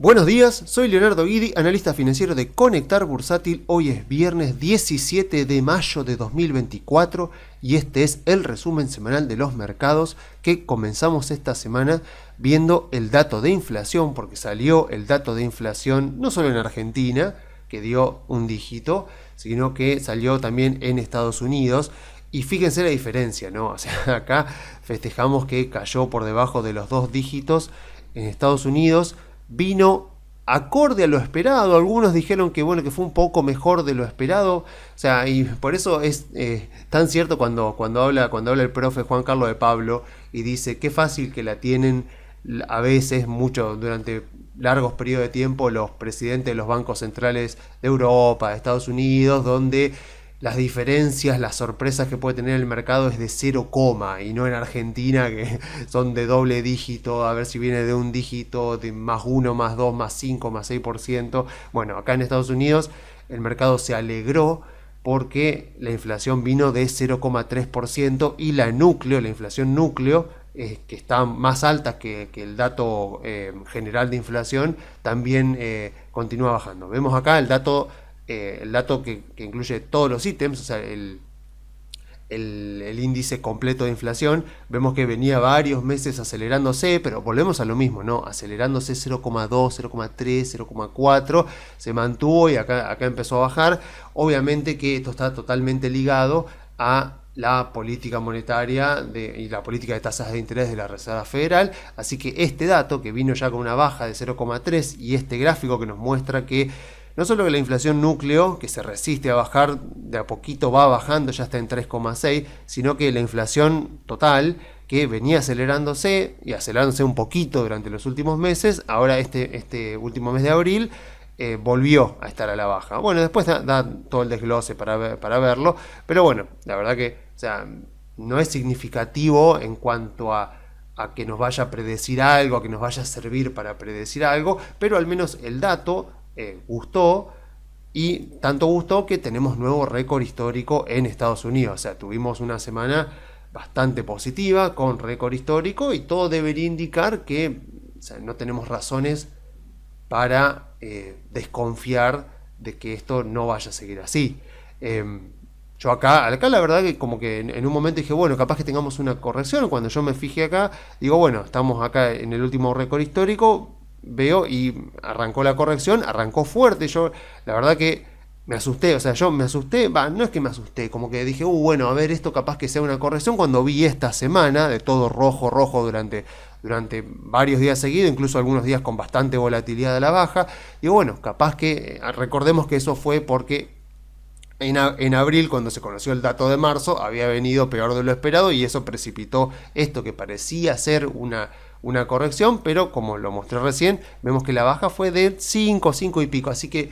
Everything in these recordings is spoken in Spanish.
Buenos días, soy Leonardo Guidi, analista financiero de Conectar Bursátil. Hoy es viernes 17 de mayo de 2024 y este es el resumen semanal de los mercados que comenzamos esta semana viendo el dato de inflación, porque salió el dato de inflación no solo en Argentina, que dio un dígito, sino que salió también en Estados Unidos. Y fíjense la diferencia, ¿no? O sea, acá festejamos que cayó por debajo de los 2 dígitos. En Estados Unidos vino acorde a lo esperado. Algunos dijeron que bueno, que fue un poco mejor de lo esperado. O sea, y por eso es tan cierto cuando habla el profe Juan Carlos de Pablo y dice qué fácil que la tienen a veces, mucho, durante largos periodos de tiempo, los presidentes de los bancos centrales de Europa, de Estados Unidos, donde las diferencias, las sorpresas que puede tener el mercado es de 0, y no en Argentina que son de doble dígito, a ver si viene de un dígito de más 1, más 2, más 5, más 6%. Bueno, acá en Estados Unidos el mercado se alegró porque la inflación vino de 0,3% y la inflación núcleo, que está más alta que el dato general de inflación, también continúa bajando. Vemos acá el dato que incluye todos los ítems, o sea, el índice completo de inflación. Vemos que venía varios meses acelerándose, pero volvemos a lo mismo, ¿no? Acelerándose 0,2, 0,3, 0,4, se mantuvo y acá empezó a bajar. Obviamente que esto está totalmente ligado a la política monetaria y la política de tasas de interés de la Reserva Federal. Así que este dato, que vino ya con una baja de 0,3, y este gráfico que nos muestra que no solo que la inflación núcleo, que se resiste a bajar, de a poquito va bajando, ya está en 3,6, sino que la inflación total, que venía acelerándose un poquito durante los últimos meses, ahora este último mes de abril volvió a estar a la baja. Bueno, después da todo el desglose para verlo, pero bueno, la verdad que, o sea, no es significativo en cuanto a que nos vaya a predecir algo, a que nos vaya a servir para predecir algo, pero al menos el dato gustó, y tanto gustó que tenemos nuevo récord histórico en Estados Unidos. O sea, tuvimos una semana bastante positiva con récord histórico y todo debería indicar que, o sea, no tenemos razones para desconfiar de que esto no vaya a seguir así. Yo acá la verdad que como que en un momento dije, bueno, capaz que tengamos una corrección. Cuando yo me fijé acá, digo, bueno, estamos acá en el último récord histórico, veo y arrancó la corrección, arrancó fuerte. Yo la verdad que me asusté, o sea, no es que me asusté, como que dije, bueno, a ver, esto capaz que sea una corrección. Cuando vi esta semana de todo rojo durante varios días seguidos, incluso algunos días con bastante volatilidad a la baja, digo, bueno, capaz que, recordemos que eso fue porque en abril, cuando se conoció el dato de marzo, había venido peor de lo esperado y eso precipitó esto que parecía ser una corrección, pero como lo mostré recién, vemos que la baja fue de 5 y pico, así que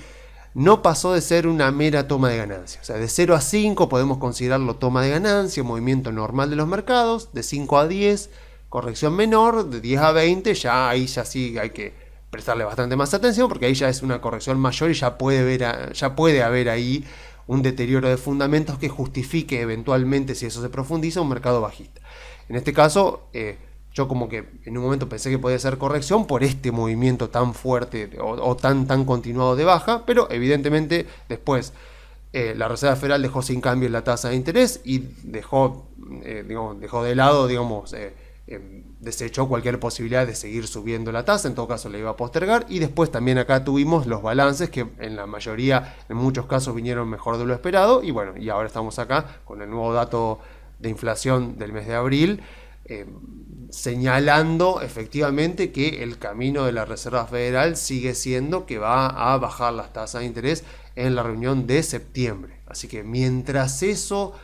no pasó de ser una mera toma de ganancia. O sea, de 0 a 5 podemos considerarlo toma de ganancia, movimiento normal de los mercados. De 5 a 10, corrección menor. De 10 a 20, ahí sí hay que prestarle bastante más atención, porque ahí ya es una corrección mayor y ya puede haber ahí un deterioro de fundamentos que justifique eventualmente, si eso se profundiza, un mercado bajista. En este caso, yo como que en un momento pensé que podía ser corrección por este movimiento tan fuerte o tan continuado de baja, pero evidentemente después la Reserva Federal dejó sin cambio la tasa de interés y dejó de lado, desechó cualquier posibilidad de seguir subiendo la tasa. En todo caso la iba a postergar. Y después también acá tuvimos los balances que en la mayoría, en muchos casos, vinieron mejor de lo esperado. Y bueno, y ahora estamos acá con el nuevo dato de inflación del mes de abril, señalando efectivamente que el camino de la Reserva Federal sigue siendo que va a bajar las tasas de interés en la reunión de septiembre. Así que mientras eso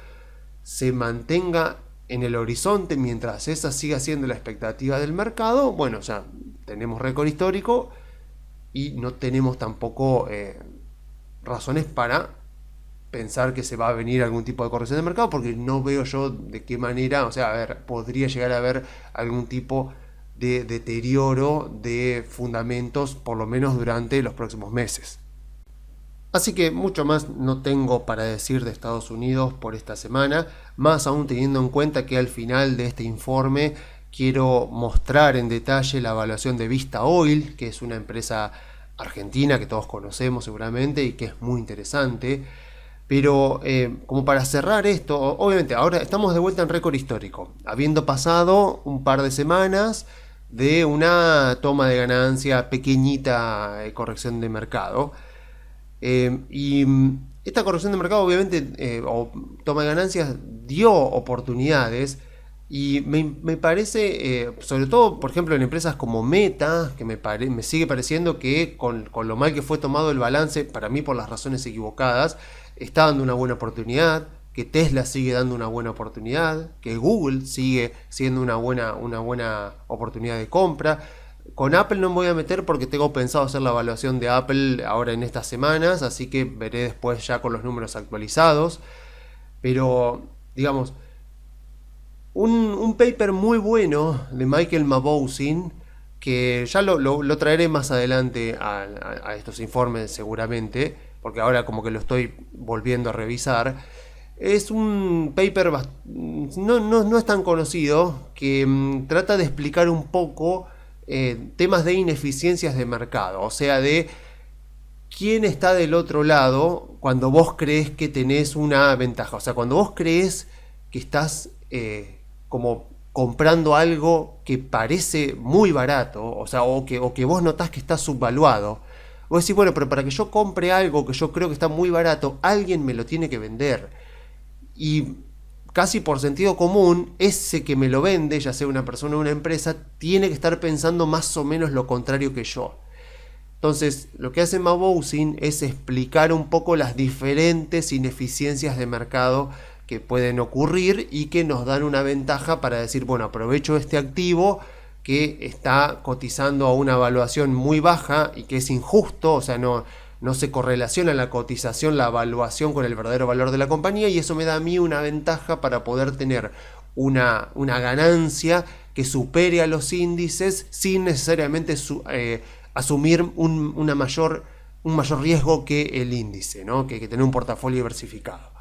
se mantenga en el horizonte, mientras esa siga siendo la expectativa del mercado, bueno, o sea, tenemos récord histórico y no tenemos tampoco razones para pensar que se va a venir algún tipo de corrección de mercado, porque no veo yo de qué manera, o sea, a ver, podría llegar a haber algún tipo de deterioro de fundamentos, por lo menos durante los próximos meses. Así que mucho más no tengo para decir de Estados Unidos por esta semana, más aún teniendo en cuenta que al final de este informe quiero mostrar en detalle la evaluación de Vista Oil, que es una empresa argentina que todos conocemos seguramente y que es muy interesante. Pero como para cerrar esto, obviamente ahora estamos de vuelta en récord histórico, habiendo pasado un par de semanas de una toma de ganancia pequeñita, corrección de mercado. Y esta corrección de mercado obviamente, o toma de ganancias, dio oportunidades. Y me parece, sobre todo, por ejemplo, en empresas como Meta, que me sigue pareciendo que con lo mal que fue tomado el balance, para mí por las razones equivocadas, está dando una buena oportunidad, que Tesla sigue dando una buena oportunidad, que Google sigue siendo una buena oportunidad de compra. Con Apple no me voy a meter porque tengo pensado hacer la evaluación de Apple ahora en estas semanas, así que veré después ya con los números actualizados. Pero, digamos, un paper muy bueno de Michael Mauboussin, que ya lo traeré más adelante a estos informes seguramente, porque ahora como que lo estoy volviendo a revisar. Es un paper no es tan conocido, que trata de explicar un poco temas de ineficiencias de mercado, o sea, de quién está del otro lado cuando vos crees que tenés una ventaja, o sea, cuando vos crees que estás como comprando algo que parece muy barato, o sea, o que vos notás que está subvaluado. Vos decís, bueno, pero para que yo compre algo que yo creo que está muy barato, alguien me lo tiene que vender. Y casi por sentido común, ese que me lo vende, ya sea una persona o una empresa, tiene que estar pensando más o menos lo contrario que yo. Entonces, lo que hace Mauboussin es explicar un poco las diferentes ineficiencias de mercado que pueden ocurrir y que nos dan una ventaja para decir, bueno, aprovecho este activo que está cotizando a una evaluación muy baja y que es injusto, o sea, no se correlaciona la cotización, la evaluación con el verdadero valor de la compañía, y eso me da a mí una ventaja para poder tener una ganancia que supere a los índices sin necesariamente asumir un mayor riesgo que el índice, ¿no? que tener un portafolio diversificado.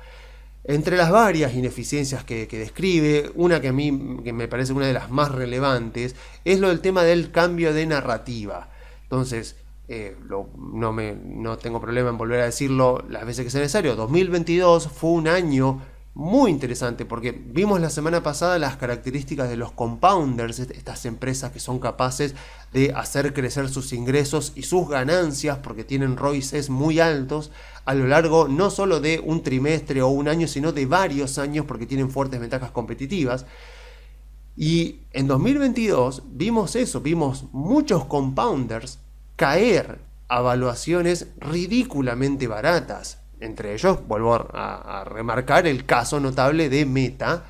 Entre las varias ineficiencias que describe, una que a mí que me parece una de las más relevantes es lo del tema del cambio de narrativa. Entonces, no tengo problema en volver a decirlo las veces que sea necesario. 2022 fue un año muy interesante porque vimos la semana pasada las características de los compounders, estas empresas que son capaces de hacer crecer sus ingresos y sus ganancias porque tienen ROIs muy altos a lo largo no solo de un trimestre o un año, sino de varios años porque tienen fuertes ventajas competitivas. Y en 2022 vimos eso, vimos muchos compounders caer a valuaciones ridículamente baratas. Entre ellos, vuelvo a remarcar el caso notable de Meta,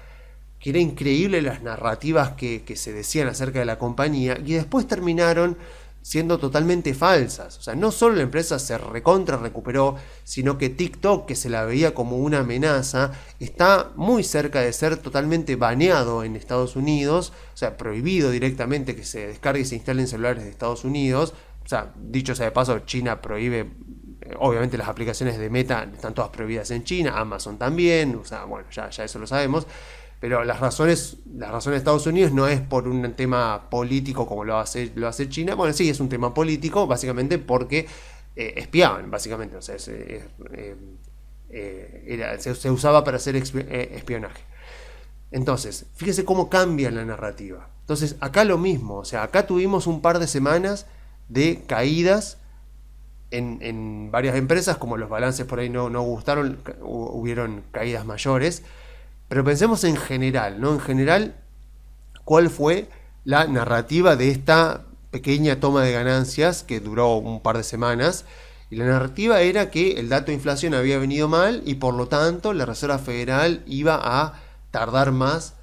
que era increíble las narrativas que se decían acerca de la compañía y después terminaron siendo totalmente falsas. O sea, no solo la empresa se recontra recuperó, sino que TikTok, que se la veía como una amenaza, está muy cerca de ser totalmente baneado en Estados Unidos, o sea, prohibido directamente que se descargue y se instale en celulares de Estados Unidos. O sea, dicho sea de paso, China prohíbe, obviamente las aplicaciones de Meta están todas prohibidas en China, Amazon también, o sea, bueno, ya eso lo sabemos. Pero las razones de Estados Unidos no es por un tema político como lo hace China. Bueno, sí, es un tema político, básicamente porque espiaban, básicamente. O sea, se usaba para hacer espionaje. Entonces, fíjese cómo cambia la narrativa. Entonces, acá lo mismo. O sea, acá tuvimos un par de semanas de caídas en varias empresas, como los balances por ahí no gustaron, hubieron caídas mayores. Pero pensemos en general, ¿no? En general, ¿cuál fue la narrativa de esta pequeña toma de ganancias que duró un par de semanas? Y la narrativa era que el dato de inflación había venido mal y por lo tanto la Reserva Federal iba a tardar más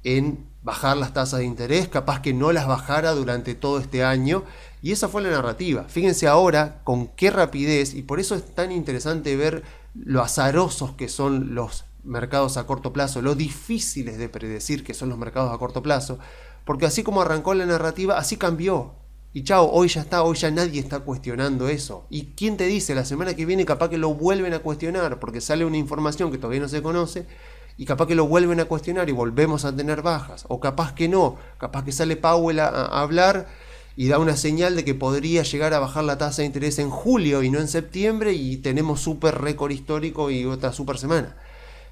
en bajar las tasas de interés, capaz que no las bajara durante todo este año. Y esa fue la narrativa. Fíjense ahora con qué rapidez, y por eso es tan interesante ver lo azarosos que son los mercados a corto plazo, lo difíciles de predecir que son los mercados a corto plazo, porque así como arrancó la narrativa, así cambió. Y chao, hoy ya nadie está cuestionando eso. ¿Y quién te dice? La semana que viene capaz que lo vuelven a cuestionar, porque sale una información que todavía no se conoce y capaz que lo vuelven a cuestionar y volvemos a tener bajas, o capaz que no, capaz que sale Powell a hablar y da una señal de que podría llegar a bajar la tasa de interés en julio y no en septiembre, y tenemos súper récord histórico y otra súper semana.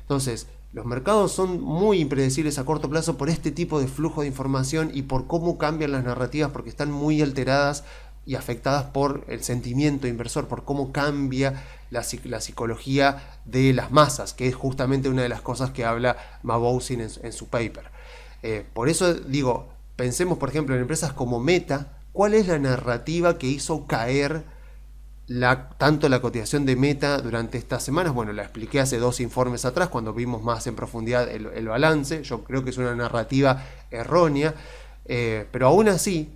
Entonces, los mercados son muy impredecibles a corto plazo por este tipo de flujo de información y por cómo cambian las narrativas, porque están muy alteradas y afectadas por el sentimiento inversor, por cómo cambia la psicología de las masas, que es justamente una de las cosas que habla Mabousin en su paper. Por eso digo, pensemos por ejemplo en empresas como Meta. ¿Cuál es la narrativa que hizo caer tanto la cotización de Meta durante estas semanas? Bueno, la expliqué hace 2 informes atrás, cuando vimos más en profundidad el balance. Yo creo que es una narrativa errónea, pero aún así,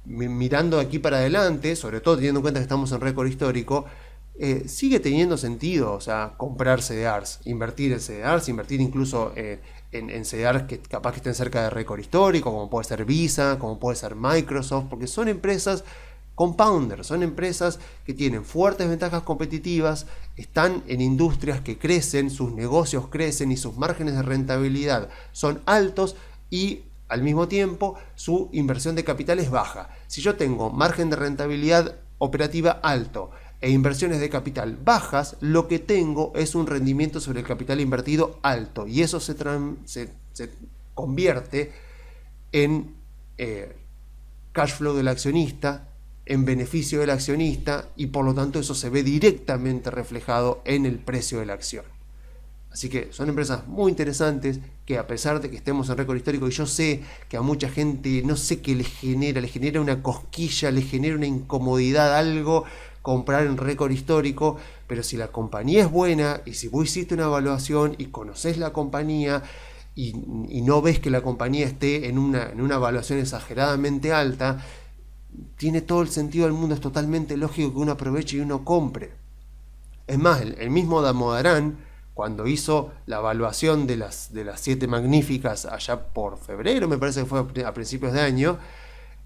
mirando de aquí para adelante, sobre todo teniendo en cuenta que estamos en récord histórico, sigue teniendo sentido, o sea, comprar CDRs, invertir en CDRs, invertir incluso en CDRs que capaz que estén cerca de récord histórico, como puede ser Visa, como puede ser Microsoft, porque son empresas compounders, son empresas que tienen fuertes ventajas competitivas, están en industrias que crecen, sus negocios crecen y sus márgenes de rentabilidad son altos, y al mismo tiempo su inversión de capital es baja. Si yo tengo margen de rentabilidad operativa alto e inversiones de capital bajas, lo que tengo es un rendimiento sobre el capital invertido alto, y eso se convierte en cash flow del accionista, en beneficio del accionista, y por lo tanto eso se ve directamente reflejado en el precio de la acción. Así que son empresas muy interesantes que, a pesar de que estemos en récord histórico, y yo sé que a mucha gente, no sé qué le genera una cosquilla, le genera una incomodidad, algo, comprar en récord histórico, pero si la compañía es buena, y si vos hiciste una evaluación y conocés la compañía, y no ves que la compañía esté en una evaluación exageradamente alta, tiene todo el sentido del mundo, es totalmente lógico que uno aproveche y uno compre. Es más, el mismo Damodaran, cuando hizo la evaluación de las 7 magníficas allá por febrero, me parece que fue a principios de año,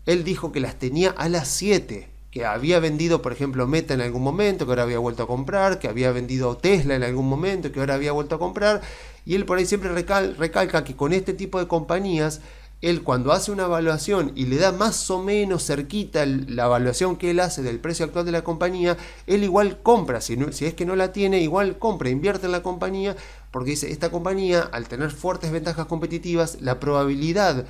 él dijo que las tenía a las 7, que había vendido, por ejemplo, Meta en algún momento, que ahora había vuelto a comprar, que había vendido Tesla en algún momento, que ahora había vuelto a comprar, y él por ahí siempre recalca que con este tipo de compañías, él cuando hace una evaluación y le da más o menos cerquita la evaluación que él hace del precio actual de la compañía, él igual compra, si es que no la tiene, igual compra, invierte en la compañía, porque dice, esta compañía, al tener fuertes ventajas competitivas, la probabilidad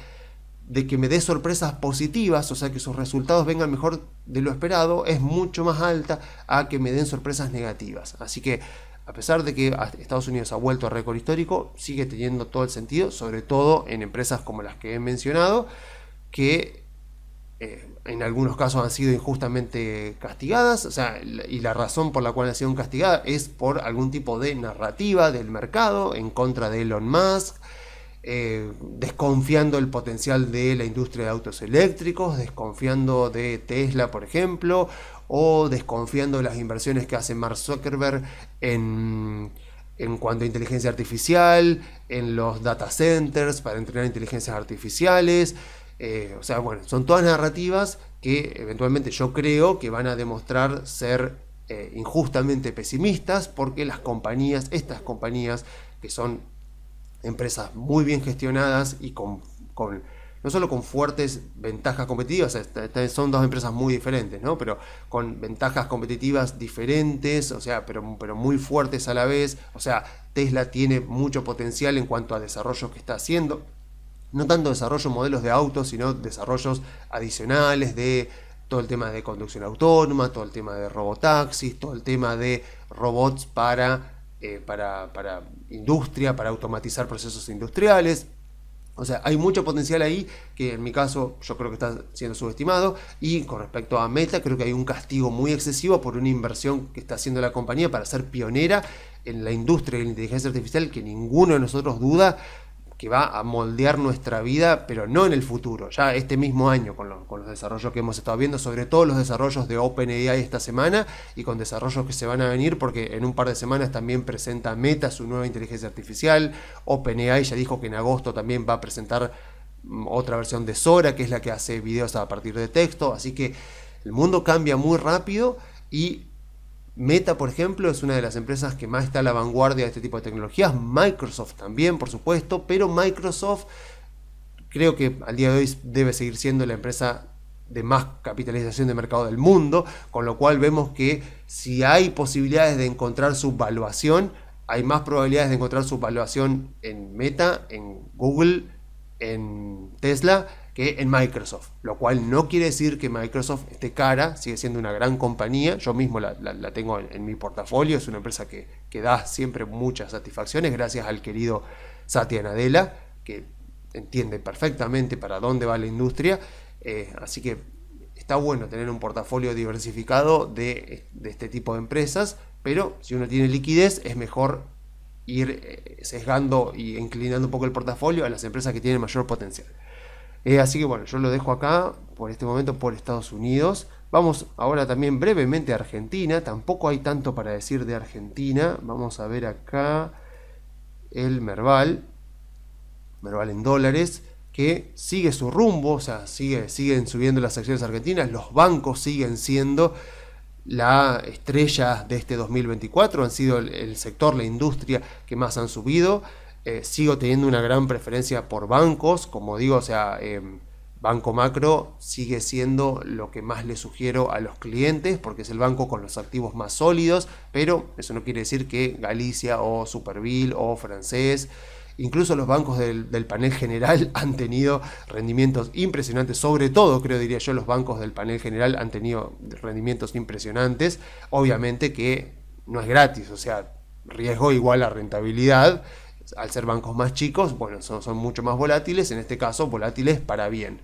de que me dé sorpresas positivas, o sea que sus resultados vengan mejor de lo esperado, es mucho más alta a que me den sorpresas negativas. Así que, a pesar de que Estados Unidos ha vuelto a récord histórico, sigue teniendo todo el sentido, sobre todo en empresas como las que he mencionado, que en algunos casos han sido injustamente castigadas, o sea, y la razón por la cual han sido castigadas es por algún tipo de narrativa del mercado en contra de Elon Musk, desconfiando el potencial de la industria de autos eléctricos, desconfiando de Tesla, por ejemplo, o desconfiando de las inversiones que hace Mark Zuckerberg en cuanto a inteligencia artificial, en los data centers para entrenar inteligencias artificiales. O sea, bueno, son todas narrativas que eventualmente yo creo que van a demostrar ser injustamente pesimistas, porque estas compañías que son empresas muy bien gestionadas y no solo con fuertes ventajas competitivas, son 2 empresas muy diferentes, ¿no? Pero con ventajas competitivas diferentes, o sea, pero muy fuertes a la vez. O sea, Tesla tiene mucho potencial en cuanto a desarrollos que está haciendo, no tanto desarrollo de modelos de autos, sino desarrollos adicionales de todo el tema de conducción autónoma, todo el tema de robotaxis, todo el tema de robots para industria, para automatizar procesos industriales. O sea, hay mucho potencial ahí que en mi caso yo creo que está siendo subestimado. Y con respecto a Meta, creo que hay un castigo muy excesivo por una inversión que está haciendo la compañía para ser pionera en la industria de la inteligencia artificial, que ninguno de nosotros duda que va a moldear nuestra vida, pero no en el futuro, ya este mismo año, con los desarrollos que hemos estado viendo, sobre todo los desarrollos de OpenAI esta semana, y con desarrollos que se van a venir, porque en un par de semanas también presenta Meta su nueva inteligencia artificial. OpenAI ya dijo que en agosto también va a presentar otra versión de Sora, que es la que hace videos a partir de texto. Así que el mundo cambia muy rápido, y Meta, por ejemplo, es una de las empresas que más está a la vanguardia de este tipo de tecnologías. Microsoft también, por supuesto, pero Microsoft creo que al día de hoy debe seguir siendo la empresa de más capitalización de mercado del mundo, con lo cual vemos que si hay posibilidades de encontrar subvaluación, hay más probabilidades de encontrar subvaluación en Meta, en Google, en Tesla, que en Microsoft, lo cual no quiere decir que Microsoft esté cara, sigue siendo una gran compañía, yo mismo la tengo en mi portafolio, es una empresa que da siempre muchas satisfacciones gracias al querido Satya Nadella, que entiende perfectamente para dónde va la industria, así que está bueno tener un portafolio diversificado de este tipo de empresas, pero si uno tiene liquidez es mejor ir sesgando y inclinando un poco el portafolio a las empresas que tienen mayor potencial. Así que bueno, yo lo dejo acá por este momento por Estados Unidos. Vamos ahora también brevemente a Argentina. Tampoco hay tanto para decir de Argentina. Vamos a ver acá el Merval en dólares, que sigue su rumbo, o sea, siguen subiendo las acciones argentinas. Los bancos siguen siendo la estrella de este 2024, han sido el sector, la industria que más han subido. Sigo teniendo una gran preferencia por bancos, como digo, o sea, Banco Macro sigue siendo lo que más le sugiero a los clientes, porque es el banco con los activos más sólidos, pero eso no quiere decir que Galicia o Superville o Francés, incluso los bancos del panel general han tenido rendimientos impresionantes, sobre todo, creo, diría yo, los bancos del panel general han tenido rendimientos impresionantes, obviamente que no es gratis, o sea, riesgo igual a rentabilidad. Al ser bancos más chicos, bueno, son mucho más volátiles, en este caso volátiles para bien.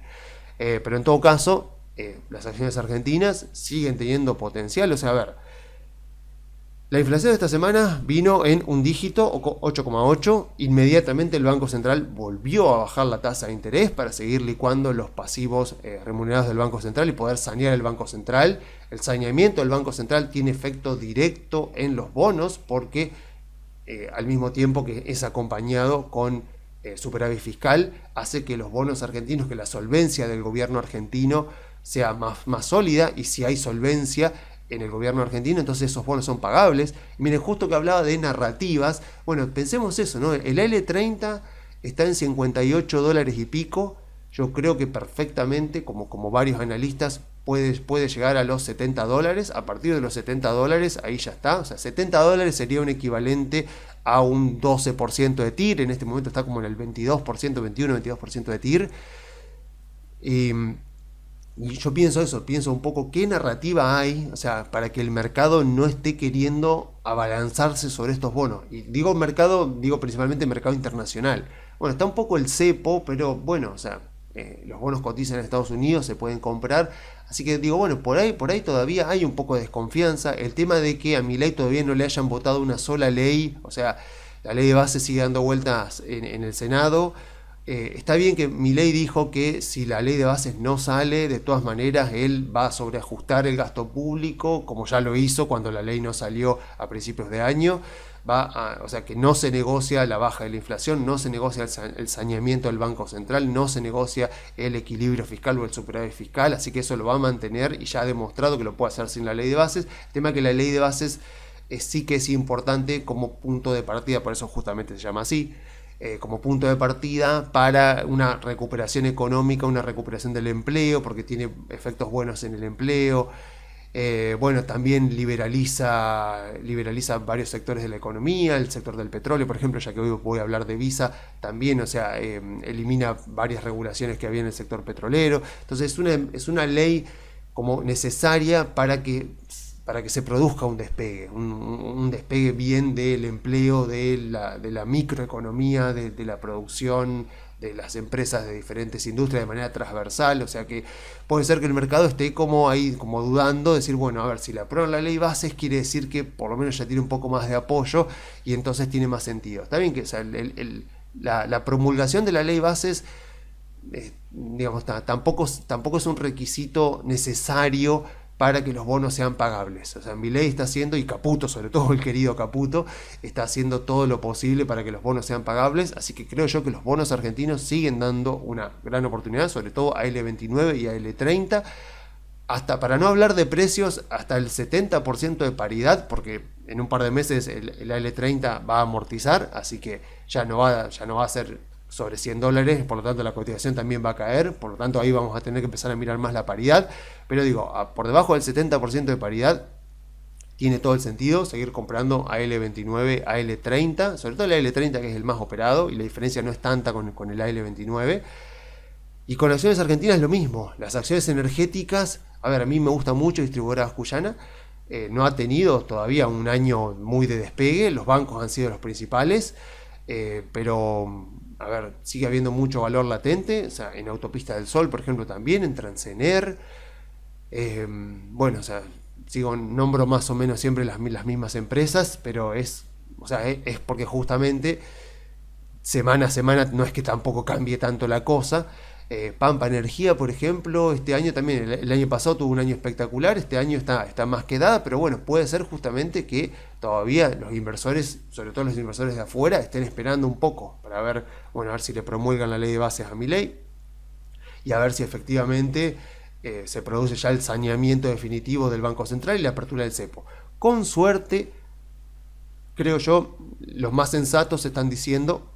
Pero en todo caso, las acciones argentinas siguen teniendo potencial. O sea, a ver, la inflación de esta semana vino en un dígito, 8,8. Inmediatamente el Banco Central volvió a bajar la tasa de interés para seguir licuando los pasivos remunerados del Banco Central y poder sanear el Banco Central. El saneamiento del Banco Central tiene efecto directo en los bonos porque al mismo tiempo que es acompañado con superávit fiscal, hace que los bonos argentinos, que la solvencia del gobierno argentino sea más sólida, y si hay solvencia en el gobierno argentino, entonces esos bonos son pagables. Miren, justo que hablaba de narrativas, bueno, pensemos eso, ¿no? El L30 está en 58 dólares y pico, yo creo que perfectamente, como varios analistas, puede llegar a los 70 dólares. A partir de los 70 dólares, ahí ya está. O sea, 70 dólares sería un equivalente a un 12% de TIR. En este momento está como en el 22%, 21-22% de TIR. Y yo pienso eso, pienso un poco qué narrativa hay, o sea, para que el mercado no esté queriendo abalanzarse sobre estos bonos. Y digo mercado, digo principalmente mercado internacional. Bueno, está un poco el cepo, pero bueno, o sea, los bonos cotizan en Estados Unidos, se pueden comprar. Así que digo, bueno, por ahí todavía hay un poco de desconfianza. El tema de que a Milei todavía no le hayan votado una sola ley, o sea, la ley de base sigue dando vueltas en el Senado. Está bien que Milei dijo que si la ley de bases no sale, de todas maneras él va a sobreajustar el gasto público, como ya lo hizo cuando la ley no salió a principios de año. O sea, que no se negocia la baja de la inflación, no se negocia el saneamiento del Banco Central, no se negocia el equilibrio fiscal o el superávit fiscal, así que eso lo va a mantener y ya ha demostrado que lo puede hacer sin la ley de bases. El tema es que la ley de bases sí que es importante como punto de partida, por eso justamente se llama así, como punto de partida para una recuperación económica, una recuperación del empleo, porque tiene efectos buenos en el empleo. Bueno, también liberaliza varios sectores de la economía, el sector del petróleo, por ejemplo, ya que hoy voy a hablar de Visa, también, o sea, elimina varias regulaciones que había en el sector petrolero. Entonces es una ley como necesaria para que se produzca un despegue, un despegue bien del empleo, de la microeconomía, de la producción, de las empresas de diferentes industrias de manera transversal. O sea que puede ser que el mercado esté como ahí, como dudando, decir, bueno, a ver, si le aprueban la ley bases, quiere decir que por lo menos ya tiene un poco más de apoyo y entonces tiene más sentido. Está bien que, o sea, la promulgación de la ley bases, digamos, tampoco es un requisito necesario para que los bonos sean pagables. O sea, Milei está haciendo, y Caputo, sobre todo el querido Caputo, está haciendo todo lo posible para que los bonos sean pagables, así que creo yo que los bonos argentinos siguen dando una gran oportunidad, sobre todo a L29 y a L30. hasta para no hablar de precios, hasta el 70% de paridad, porque en un par de meses el AL30 va a amortizar, así que ya no va a ser sobre $100, por lo tanto la cotización también va a caer, por lo tanto ahí vamos a tener que empezar a mirar más la paridad, pero digo, por debajo del 70% de paridad tiene todo el sentido seguir comprando AL29, AL30, sobre todo el AL30 que es el más operado y la diferencia no es tanta con el AL29. Y con acciones argentinas lo mismo, las acciones energéticas, a ver, a mí me gusta mucho Distribuidora Cuyana, no ha tenido todavía un año muy de despegue, los bancos han sido los principales, pero a ver, sigue habiendo mucho valor latente, o sea, en Autopista del Sol, por ejemplo, también, en Transener, bueno, o sea, nombro más o menos siempre las mismas empresas, pero es porque justamente semana a semana no es que tampoco cambie tanto la cosa. Pampa Energía, por ejemplo, este año también, el año pasado tuvo un año espectacular, este año está más que dada, pero bueno, puede ser justamente que todavía los inversores, sobre todo los inversores de afuera, estén esperando un poco para ver, bueno, a ver si le promulgan la ley de bases a Milei y a ver si efectivamente se produce ya el saneamiento definitivo del Banco Central y la apertura del cepo. Con suerte, creo yo, los más sensatos están diciendo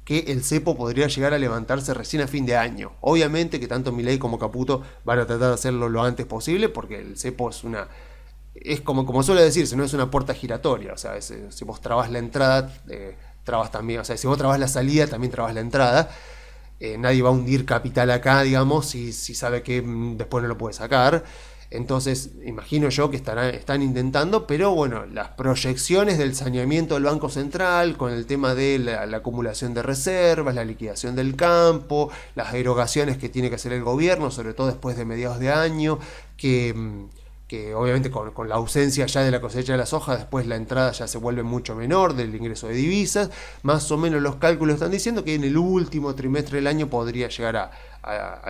que el cepo podría llegar a levantarse recién a fin de año. Obviamente que tanto Milei como Caputo van a tratar de hacerlo lo antes posible, porque el cepo es como suele decirse, no es una puerta giratoria. O sea, si vos trabas la entrada, trabas también, o sea, si vos trabas la salida, también trabas la entrada. Nadie va a hundir capital acá, digamos, si sabe que después no lo puede sacar. Entonces, imagino yo que están intentando, pero bueno, las proyecciones del saneamiento del Banco Central, con el tema de la acumulación de reservas, la liquidación del campo, las erogaciones que tiene que hacer el gobierno, sobre todo después de mediados de año, que obviamente con la ausencia ya de la cosecha de la soja, después la entrada ya se vuelve mucho menor del ingreso de divisas, más o menos los cálculos están diciendo que en el último trimestre del año podría llegar a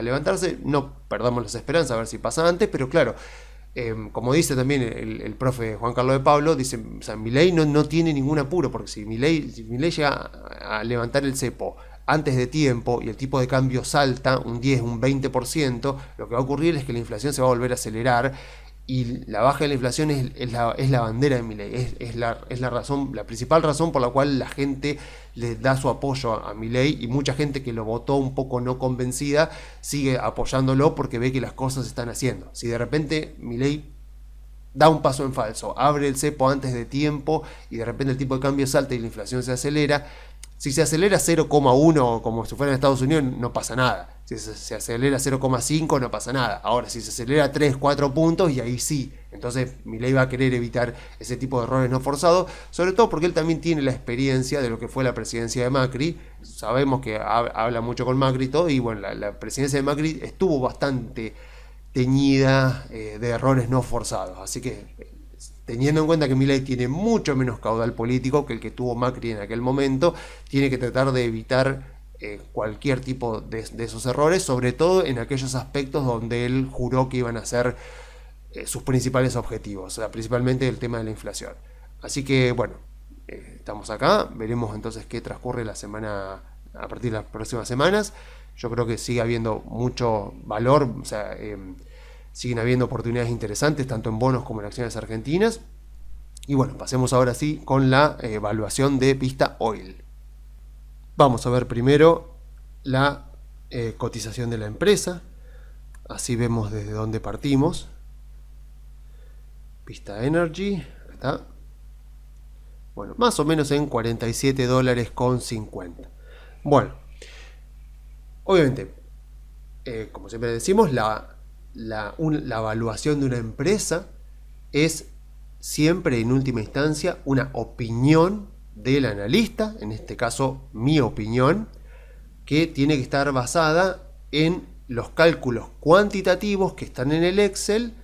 levantarse. No perdamos las esperanzas a ver si pasa antes, pero claro, como dice también el profe Juan Carlos de Pablo, dice, o sea, Milei no tiene ningún apuro, porque si Milei llega a levantar el cepo antes de tiempo y el tipo de cambio salta un 10, un 20%, lo que va a ocurrir es que la inflación se va a volver a acelerar. Y la baja de la inflación es la bandera de Milei, es la razón, la principal razón por la cual la gente le da su apoyo a Milei, y mucha gente que lo votó un poco no convencida sigue apoyándolo porque ve que las cosas se están haciendo. Si de repente Milei da un paso en falso, abre el cepo antes de tiempo y de repente el tipo de cambio salta y la inflación se acelera, si se acelera 0,1 como si fuera en Estados Unidos, no pasa nada. Si se acelera 0,5 no pasa nada. Ahora, si se acelera 3, 4 puntos, y ahí sí. Entonces, Milei va a querer evitar ese tipo de errores no forzados, sobre todo porque él también tiene la experiencia de lo que fue la presidencia de Macri. Sabemos que habla mucho con Macri y todo, y bueno, la presidencia de Macri estuvo bastante teñida de errores no forzados. Así que, teniendo en cuenta que Milei tiene mucho menos caudal político que el que tuvo Macri en aquel momento, tiene que tratar de evitar cualquier tipo de esos errores, sobre todo en aquellos aspectos donde él juró que iban a ser sus principales objetivos, o sea, principalmente el tema de la inflación. Así que bueno, estamos acá, veremos entonces qué transcurre la semana a partir de las próximas semanas. Yo creo que sigue habiendo mucho valor, o sea, siguen habiendo oportunidades interesantes tanto en bonos como en acciones argentinas. Y bueno, pasemos ahora sí con la evaluación de Vista Oil. Vamos a ver primero la cotización de la empresa. Así vemos desde dónde partimos. Vista Energy, acá está. Bueno, más o menos en $47.50. Bueno, obviamente, como siempre decimos, la evaluación de una empresa es siempre en última instancia una opinión del analista, en este caso mi opinión, que tiene que estar basada en los cálculos cuantitativos que están en el Excel,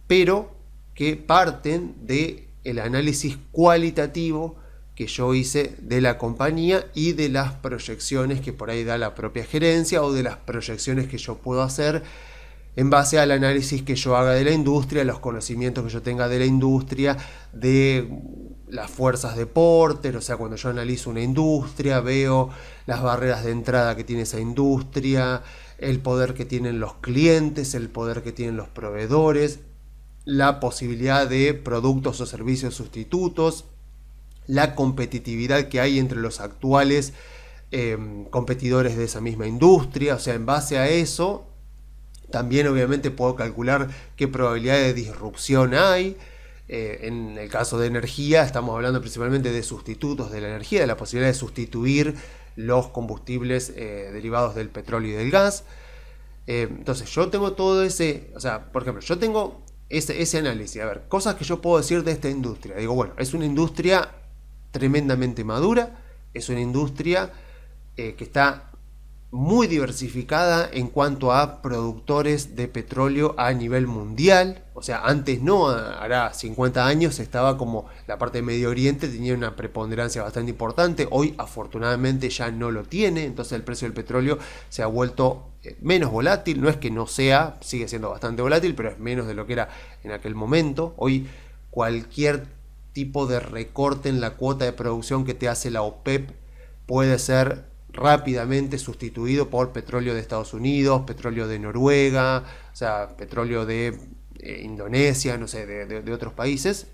pero que parten del análisis cualitativo que yo hice de la compañía y de las proyecciones que por ahí da la propia gerencia, o de las proyecciones que yo puedo hacer en base al análisis que yo haga de la industria, los conocimientos que yo tenga de la industria, de las fuerzas de Porter. O sea, cuando yo analizo una industria, veo las barreras de entrada que tiene esa industria, el poder que tienen los clientes, el poder que tienen los proveedores, la posibilidad de productos o servicios sustitutos, la competitividad que hay entre los actuales competidores de esa misma industria. O sea, en base a eso, también obviamente puedo calcular qué probabilidad de disrupción hay. En el caso de energía, estamos hablando principalmente de sustitutos de la energía, de la posibilidad de sustituir los combustibles derivados del petróleo y del gas. Entonces yo tengo todo ese, o sea, por ejemplo, yo tengo ese análisis. A ver, cosas que yo puedo decir de esta industria. Digo, bueno, es una industria tremendamente madura, es una industria que está muy diversificada en cuanto a productores de petróleo a nivel mundial. O sea, antes no, hará 50 años estaba como la parte de Medio Oriente, tenía una preponderancia bastante importante. Hoy afortunadamente ya no lo tiene, entonces el precio del petróleo se ha vuelto menos volátil. No es que no sea, sigue siendo bastante volátil, pero es menos de lo que era en aquel momento. Hoy cualquier tipo de recorte en la cuota de producción que te hace la OPEP puede ser rápidamente sustituido por petróleo de Estados Unidos, petróleo de Noruega, o sea, petróleo de Indonesia, no sé, de otros países.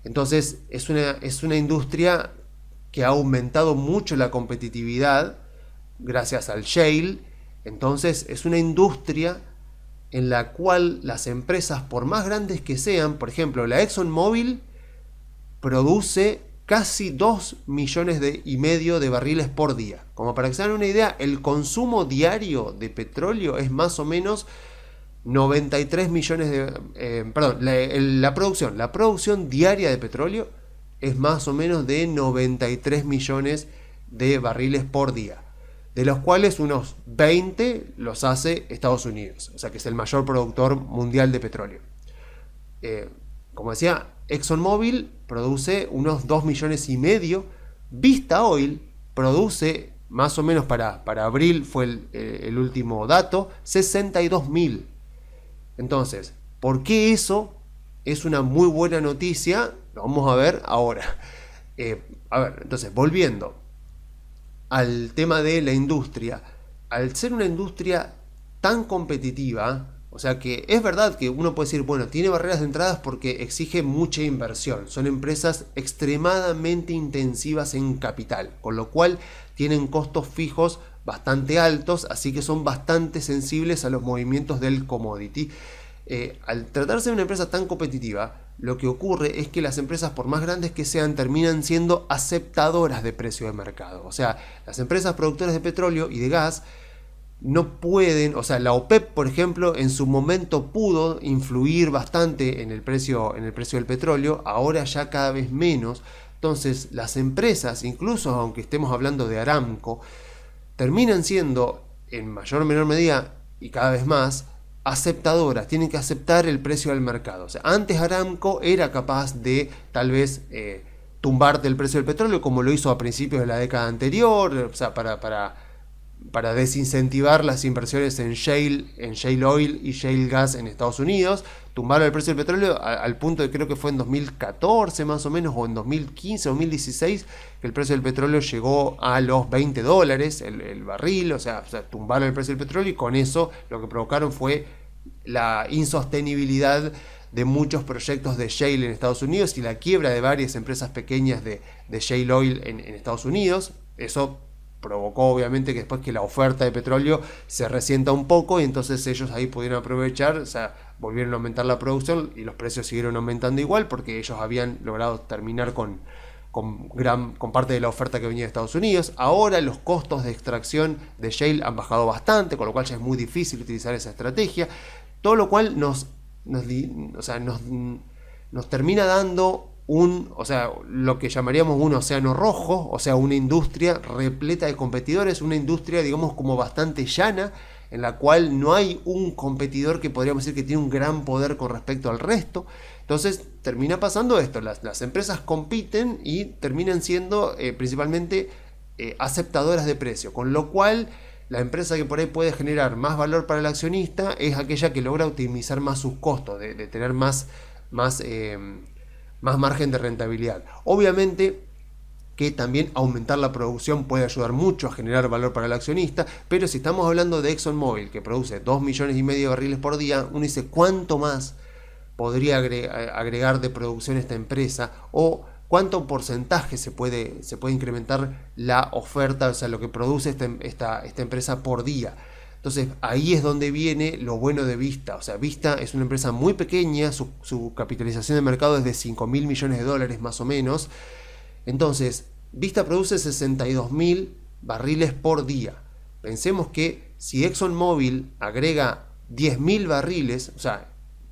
Entonces es una industria que ha aumentado mucho la competitividad gracias al shale. Entonces es una industria en la cual las empresas, por más grandes que sean, por ejemplo, la ExxonMobil produce casi 2,5 millones de barriles por día. Como para que se hagan una idea, el consumo diario de petróleo es más o menos 93 millones de... la producción diaria de petróleo es más o menos de 93 millones de barriles por día, de los cuales unos 20 los hace Estados Unidos, o sea que es el mayor productor mundial de petróleo. Como decía, ExxonMobil produce unos 2,5 millones. Vista Oil produce, más o menos para abril fue el último dato, 62.000. Entonces, ¿por qué eso es una muy buena noticia? Lo vamos a ver ahora. Entonces, volviendo al tema de la industria. Al ser una industria tan competitiva, o sea que es verdad que uno puede decir, bueno, tiene barreras de entradas porque exige mucha inversión. Son empresas extremadamente intensivas en capital, con lo cual tienen costos fijos bastante altos, así que son bastante sensibles a los movimientos del commodity. Al tratarse de una empresa tan competitiva, lo que ocurre es que las empresas, por más grandes que sean, terminan siendo aceptadoras de precio de mercado. O sea, las empresas productoras de petróleo y de gas no pueden, o sea, la OPEP, por ejemplo, en su momento pudo influir bastante en el precio del petróleo, ahora ya cada vez menos. Entonces, las empresas, incluso aunque estemos hablando de Aramco, terminan siendo, en mayor o menor medida, y cada vez más, aceptadoras, tienen que aceptar el precio del mercado. O sea, antes Aramco era capaz de, tal vez, tumbarte el precio del petróleo, como lo hizo a principios de la década anterior, o sea, para desincentivar las inversiones en shale oil y shale gas en Estados Unidos. Tumbaron el precio del petróleo al punto de, creo que fue en 2014 más o menos, o en 2015 o 2016, que el precio del petróleo llegó a los $20 el barril. O sea, tumbaron el precio del petróleo y con eso lo que provocaron fue la insostenibilidad de muchos proyectos de shale en Estados Unidos y la quiebra de varias empresas pequeñas de shale oil en Estados Unidos. Eso provocó obviamente que después que la oferta de petróleo se resienta un poco y entonces ellos ahí pudieron aprovechar, o sea, volvieron a aumentar la producción y los precios siguieron aumentando igual porque ellos habían logrado terminar con parte de la oferta que venía de Estados Unidos. Ahora los costos de extracción de shale han bajado bastante, con lo cual ya es muy difícil utilizar esa estrategia, todo lo cual nos termina dando lo que llamaríamos un océano rojo, o sea, una industria repleta de competidores, una industria, digamos, como bastante llana, en la cual no hay un competidor que podríamos decir que tiene un gran poder con respecto al resto. Entonces termina pasando esto, las empresas compiten y terminan siendo principalmente aceptadoras de precio, con lo cual la empresa que por ahí puede generar más valor para el accionista es aquella que logra optimizar más sus costos, de tener más margen de rentabilidad. Obviamente que también aumentar la producción puede ayudar mucho a generar valor para el accionista, pero si estamos hablando de ExxonMobil, que produce 2,5 millones de barriles por día, uno dice, ¿cuánto más podría agregar de producción esta empresa? O ¿cuánto porcentaje se puede incrementar la oferta, o sea, lo que produce esta empresa por día? Entonces, ahí es donde viene lo bueno de Vista. O sea, Vista es una empresa muy pequeña, su capitalización de mercado es de 5.000 millones de dólares más o menos. Entonces, Vista produce 62.000 barriles por día. Pensemos que si ExxonMobil agrega 10.000 barriles, o sea,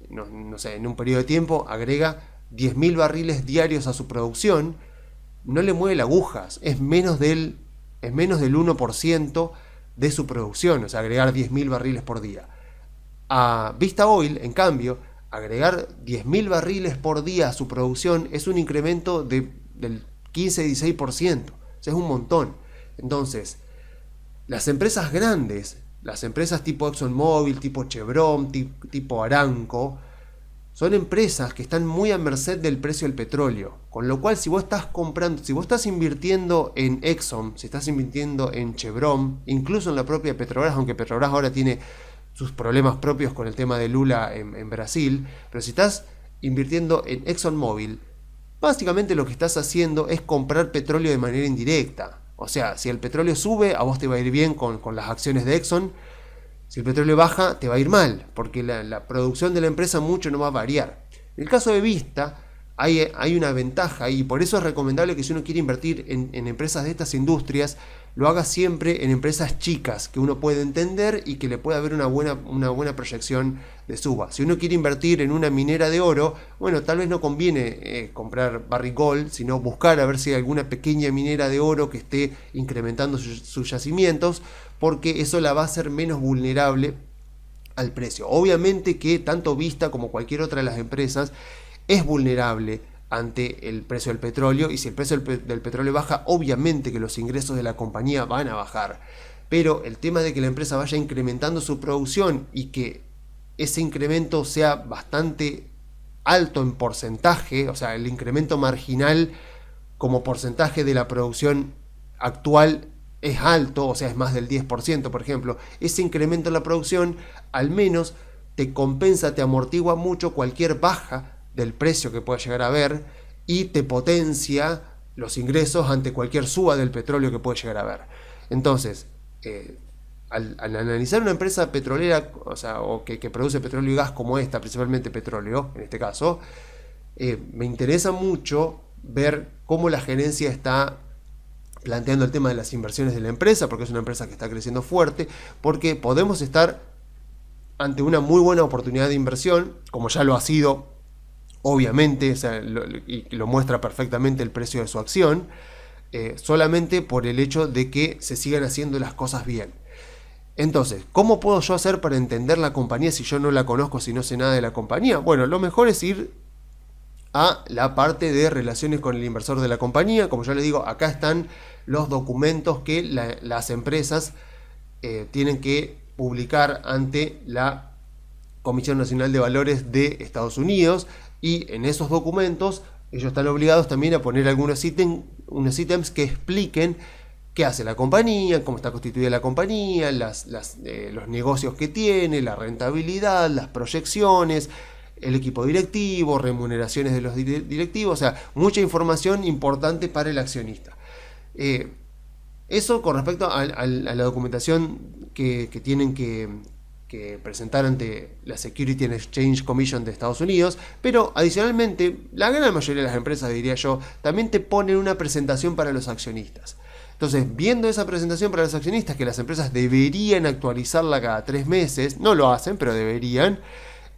no sé, en un periodo de tiempo agrega 10.000 barriles diarios a su producción, no le mueve la aguja, es menos del 1% de su producción, o sea, agregar 10.000 barriles por día. A Vista Oil, en cambio, agregar 10.000 barriles por día a su producción es un incremento del 15-16%, o sea, es un montón. Entonces, las empresas grandes, las empresas tipo ExxonMobil, tipo Chevron, tipo Aramco, son empresas que están muy a merced del precio del petróleo. Con lo cual, si vos estás invirtiendo en Exxon, si estás invirtiendo en Chevron, incluso en la propia Petrobras, aunque Petrobras ahora tiene sus problemas propios con el tema de Lula en Brasil, pero si estás invirtiendo en ExxonMobil, básicamente lo que estás haciendo es comprar petróleo de manera indirecta. O sea, si el petróleo sube, a vos te va a ir bien con las acciones de Exxon. Si el petróleo baja, te va a ir mal, porque la producción de la empresa mucho no va a variar. En el caso de Vista, hay una ventaja y por eso es recomendable que si uno quiere invertir en empresas de estas industrias, lo haga siempre en empresas chicas, que uno puede entender y que le pueda haber una buena proyección de suba. Si uno quiere invertir en una minera de oro, bueno, tal vez no conviene comprar Barrick Gold, sino buscar a ver si hay alguna pequeña minera de oro que esté incrementando sus yacimientos, porque eso la va a hacer menos vulnerable al precio. Obviamente que tanto Vista como cualquier otra de las empresas es vulnerable ante el precio del petróleo, y si el precio del petróleo baja, obviamente que los ingresos de la compañía van a bajar. Pero el tema de que la empresa vaya incrementando su producción y que ese incremento sea bastante alto en porcentaje, o sea, el incremento marginal como porcentaje de la producción actual es alto, o sea, es más del 10%, por ejemplo, ese incremento en la producción al menos te compensa, te amortigua mucho cualquier baja del precio que pueda llegar a haber y te potencia los ingresos ante cualquier suba del petróleo que puede llegar a haber. Entonces, al analizar una empresa petrolera, o sea, que produce petróleo y gas como esta, principalmente petróleo, en este caso, me interesa mucho ver cómo la gerencia está planteando el tema de las inversiones de la empresa, porque es una empresa que está creciendo fuerte, porque podemos estar ante una muy buena oportunidad de inversión, como ya lo ha sido, obviamente, o sea, y lo muestra perfectamente el precio de su acción, solamente por el hecho de que se sigan haciendo las cosas bien. Entonces, ¿cómo puedo yo hacer para entender la compañía si yo no la conozco, si no sé nada de la compañía? Bueno, lo mejor es ir a la parte de relaciones con el inversor de la compañía. Como yo les digo, acá están los documentos que las empresas tienen que publicar ante la Comisión Nacional de Valores de Estados Unidos, y en esos documentos ellos están obligados también a poner unos ítems que expliquen qué hace la compañía, cómo está constituida la compañía, los negocios que tiene, la rentabilidad, las proyecciones, el equipo directivo, remuneraciones de los directivos, o sea, mucha información importante para el accionista. Eso con respecto a la documentación que tienen que presentar ante la Securities and Exchange Commission de Estados Unidos, pero adicionalmente, la gran mayoría de las empresas, diría yo, también te ponen una presentación para los accionistas. Entonces, viendo esa presentación para los accionistas, que las empresas deberían actualizarla cada 3 meses, no lo hacen, pero deberían,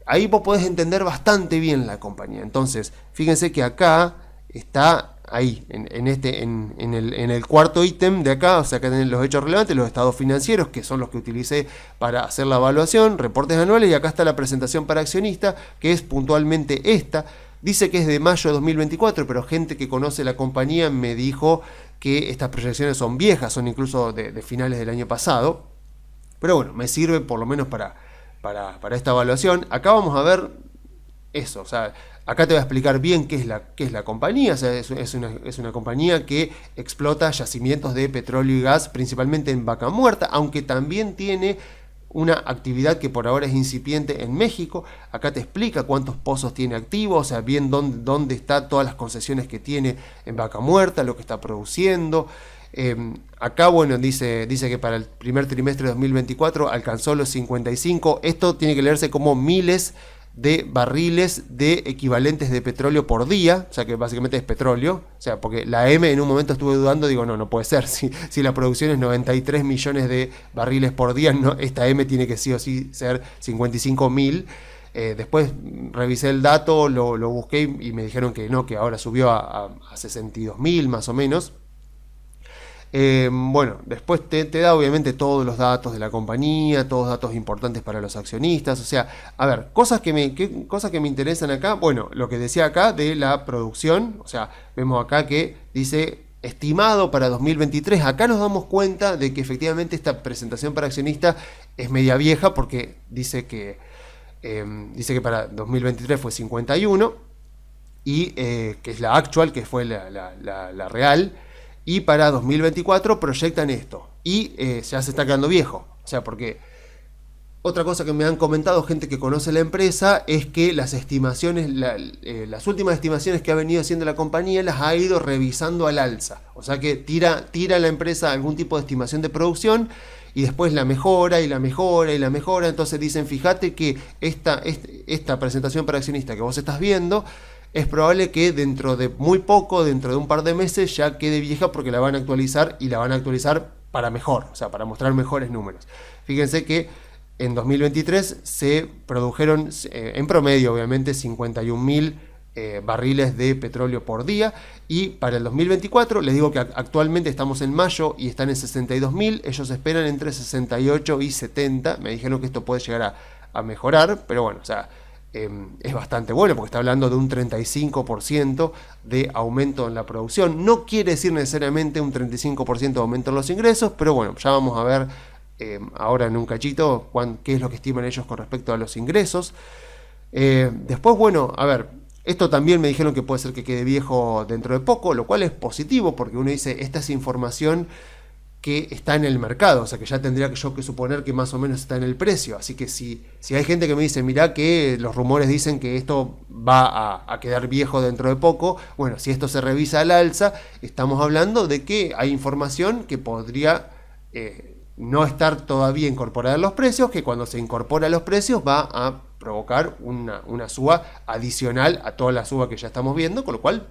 ahí vos podés entender bastante bien la compañía. Entonces, fíjense que acá está ahí, en el cuarto ítem de acá, o sea, acá tienen los hechos relevantes, los estados financieros, que son los que utilicé para hacer la evaluación, reportes anuales, y acá está la presentación para accionista, que es puntualmente esta. Dice que es de mayo de 2024, pero gente que conoce la compañía me dijo que estas proyecciones son viejas, son incluso de finales del año pasado. Pero bueno, me sirve por lo menos para esta evaluación. Acá vamos a ver eso, o sea, acá te voy a explicar bien qué es la compañía. O sea, es una compañía que explota yacimientos de petróleo y gas, principalmente en Vaca Muerta, aunque también tiene una actividad que por ahora es incipiente en México. Acá te explica cuántos pozos tiene activos, o sea, bien dónde está todas las concesiones que tiene en Vaca Muerta, lo que está produciendo. Acá, bueno, dice que para el primer trimestre de 2024 alcanzó los 55. Esto tiene que leerse como miles de barriles de equivalentes de petróleo por día, o sea que básicamente es petróleo, o sea, porque la M en un momento estuve dudando, digo, no puede ser, si la producción es 93 millones de barriles por día, no, esta M tiene que sí o sí ser 55.000. Después revisé el dato, lo busqué y me dijeron que no, que ahora subió a 62.000 más o menos. Bueno, después te da obviamente todos los datos de la compañía, todos datos importantes para los accionistas. O sea, a ver, cosas que me interesan acá. Bueno, lo que decía acá de la producción. O sea, vemos acá que dice estimado para 2023. Acá nos damos cuenta de que efectivamente esta presentación para accionistas es media vieja, porque dice que para 2023 fue 51 y que es la actual, que fue la real. Y para 2024 proyectan esto. Y ya se está quedando viejo. O sea, porque otra cosa que me han comentado gente que conoce la empresa es que las estimaciones, las últimas estimaciones que ha venido haciendo la compañía las ha ido revisando al alza. O sea que tira la empresa algún tipo de estimación de producción y después la mejora y la mejora y la mejora. Entonces dicen, fíjate que esta presentación para accionista que vos estás viendo, es probable que dentro de muy poco, dentro de un par de meses, ya quede vieja porque la van a actualizar y la van a actualizar para mejor, o sea, para mostrar mejores números. Fíjense que en 2023 se produjeron, en promedio obviamente, 51.000 barriles de petróleo por día, y para el 2024, les digo que actualmente estamos en mayo y están en 62.000, ellos esperan entre 68 y 70, me dijeron que esto puede llegar a mejorar, pero bueno, o sea, es bastante bueno porque está hablando de un 35% de aumento en la producción. No quiere decir necesariamente un 35% de aumento en los ingresos, pero bueno, ya vamos a ver ahora en un cachito qué es lo que estiman ellos con respecto a los ingresos. Después, bueno, a ver, esto también me dijeron que puede ser que quede viejo dentro de poco, lo cual es positivo porque uno dice, esta es información que está en el mercado, o sea que ya tendría yo que suponer que más o menos está en el precio. Así que si hay gente que me dice, mirá que los rumores dicen que esto va a quedar viejo dentro de poco, bueno, si esto se revisa al alza, estamos hablando de que hay información que podría no estar todavía incorporada en los precios, que cuando se incorpora a los precios va a provocar una suba adicional a toda la suba que ya estamos viendo, con lo cual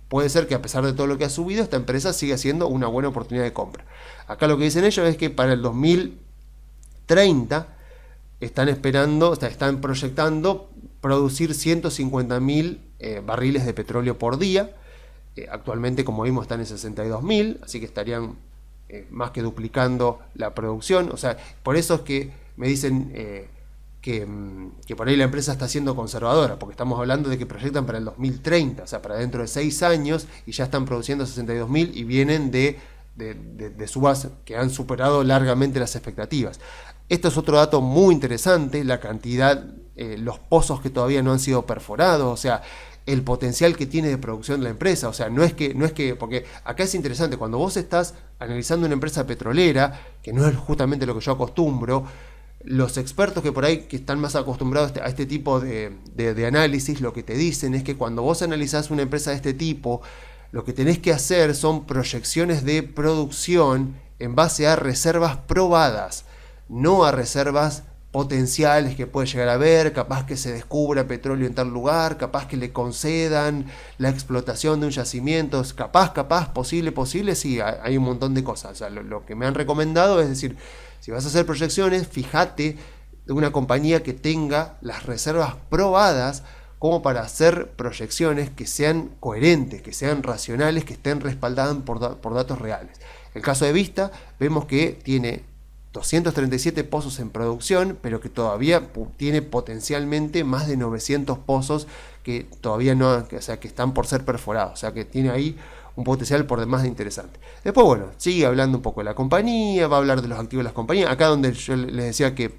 puede ser que a pesar de todo lo que ha subido, esta empresa siga siendo una buena oportunidad de compra. Acá lo que dicen ellos es que para el 2030 están proyectando producir 150.000 barriles de petróleo por día. Actualmente, como vimos, están en 62.000, así que estarían más que duplicando la producción. O sea, por eso es que me dicen que por ahí la empresa está siendo conservadora, porque estamos hablando de que proyectan para el 2030, o sea, para dentro de 6 años, y ya están produciendo 62.000 y vienen de subas que han superado largamente las expectativas. Esto es otro dato muy interesante, la cantidad, los pozos que todavía no han sido perforados, o sea, el potencial que tiene de producción la empresa. O sea, no es que, porque acá es interesante, cuando vos estás analizando una empresa petrolera, que no es justamente lo que yo acostumbro, los expertos que por ahí que están más acostumbrados a este tipo de análisis, lo que te dicen es que cuando vos analizás una empresa de este tipo, lo que tenés que hacer son proyecciones de producción en base a reservas probadas, no a reservas potenciales que puede llegar a haber, capaz que se descubra petróleo en tal lugar, capaz que le concedan la explotación de un yacimiento, capaz, posible, sí, hay un montón de cosas. O sea, lo que me han recomendado es decir, si vas a hacer proyecciones, fíjate de una compañía que tenga las reservas probadas como para hacer proyecciones que sean coherentes, que sean racionales, que estén respaldadas por datos reales. En el caso de Vista, vemos que tiene 237 pozos en producción, pero que todavía tiene potencialmente más de 900 pozos que todavía no, o sea, que están por ser perforados, o sea, que tiene ahí un potencial por demás de interesante. Después, bueno, sigue hablando un poco de la compañía, va a hablar de los activos de las compañías, acá donde yo les decía que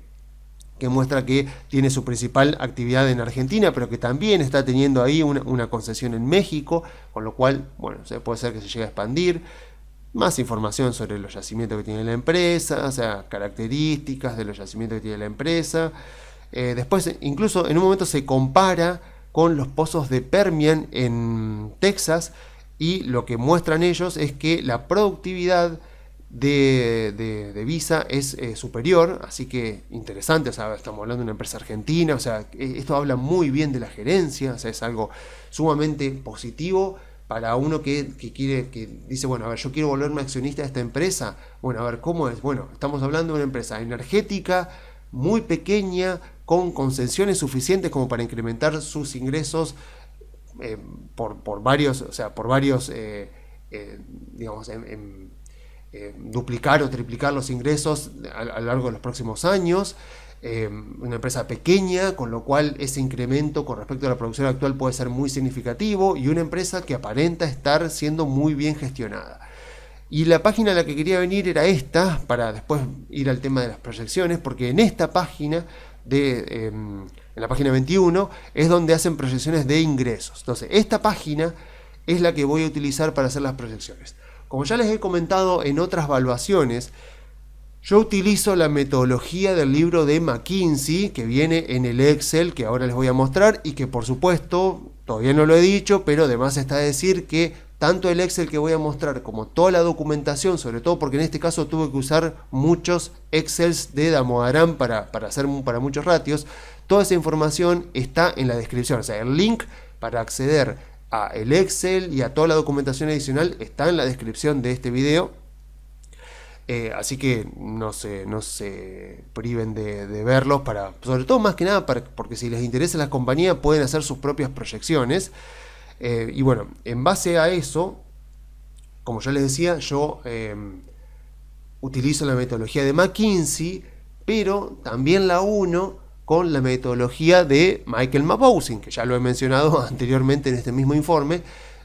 que muestra que tiene su principal actividad en Argentina, pero que también está teniendo ahí una concesión en México, con lo cual, bueno, puede ser que se llegue a expandir. Más información sobre los yacimientos que tiene la empresa, o sea, características de los yacimientos que tiene la empresa. Después, incluso en un momento se compara con los pozos de Permian en Texas, y lo que muestran ellos es que la productividad de Visa es superior, así que interesante. O sea, estamos hablando de una empresa argentina, o sea, esto habla muy bien de la gerencia, o sea, es algo sumamente positivo para uno que quiere, que dice, bueno, a ver, yo quiero volverme accionista de esta empresa. Bueno, a ver, ¿cómo es? Bueno, estamos hablando de una empresa energética, muy pequeña, con concesiones suficientes como para incrementar sus ingresos por varios, o sea, por varios, digamos, duplicar o triplicar los ingresos a lo largo de los próximos años. Una empresa pequeña, con lo cual ese incremento con respecto a la producción actual puede ser muy significativo, y una empresa que aparenta estar siendo muy bien gestionada. Y la página a la que quería venir era esta, para después ir al tema de las proyecciones, porque en esta página, en la página 21, es donde hacen proyecciones de ingresos. Entonces, esta página es la que voy a utilizar para hacer las proyecciones. Como ya les he comentado en otras evaluaciones, yo utilizo la metodología del libro de McKinsey, que viene en el Excel, que ahora les voy a mostrar, y que por supuesto, todavía no lo he dicho, pero además está a decir que tanto el Excel que voy a mostrar como toda la documentación, sobre todo porque en este caso tuve que usar muchos Excels de Damodaran para muchos ratios, toda esa información está en la descripción. O sea, el link para acceder a el Excel y a toda la documentación adicional está en la descripción de este video. Así que no se priven de verlos, sobre todo más que nada porque si les interesa la compañía pueden hacer sus propias proyecciones. Y bueno, en base a eso, como ya les decía, yo utilizo la metodología de McKinsey, pero también la uno con la metodología de Michael Mauboussin, que ya lo he mencionado anteriormente en este mismo informe,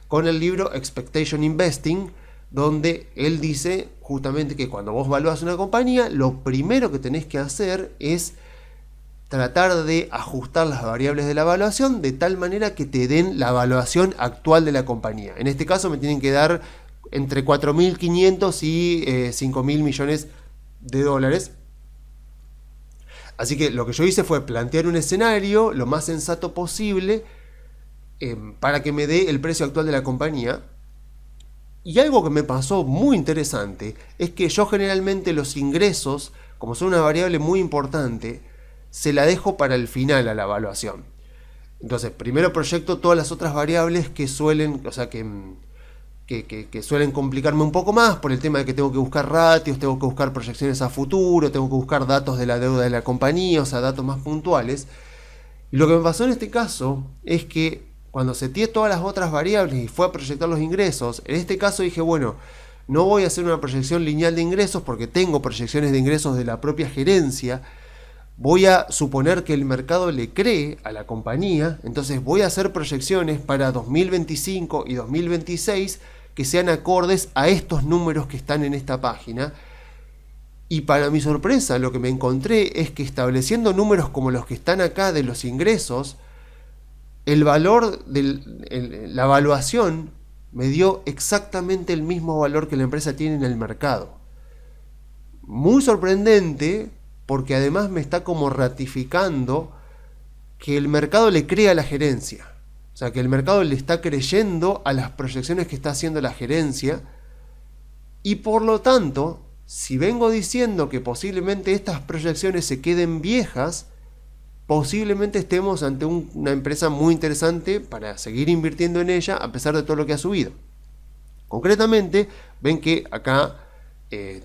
con el libro Expectation Investing, donde él dice justamente que cuando vos evaluás una compañía, lo primero que tenés que hacer es tratar de ajustar las variables de la evaluación de tal manera que te den la evaluación actual de la compañía. En este caso me tienen que dar entre 4.500 y 5.000 millones de dólares. Así que lo que yo hice fue plantear un escenario lo más sensato posible para que me dé el precio actual de la compañía. Y algo que me pasó muy interesante es que yo generalmente los ingresos, como son una variable muy importante, se la dejo para el final a la evaluación. Entonces, primero proyecto todas las otras variables que suelen, o sea, que suelen complicarme un poco más por el tema de que tengo que buscar ratios, tengo que buscar proyecciones a futuro, tengo que buscar datos de la deuda de la compañía, o sea, datos más puntuales. Y lo que me pasó en este caso es que cuando seteé todas las otras variables y fue a proyectar los ingresos, en este caso dije, bueno, no voy a hacer una proyección lineal de ingresos porque tengo proyecciones de ingresos de la propia gerencia. Voy a suponer que el mercado le cree a la compañía, entonces voy a hacer proyecciones para 2025 y 2026 que sean acordes a estos números que están en esta página. Y para mi sorpresa, lo que me encontré es que estableciendo números como los que están acá de los ingresos, el valor de la evaluación me dio exactamente el mismo valor que la empresa tiene en el mercado. Muy sorprendente, porque además me está como ratificando que el mercado le cree a la gerencia. O sea, que el mercado le está creyendo a las proyecciones que está haciendo la gerencia. Y por lo tanto, si vengo diciendo que posiblemente estas proyecciones se queden viejas, posiblemente estemos ante una empresa muy interesante para seguir invirtiendo en ella a pesar de todo lo que ha subido. Concretamente, ven que acá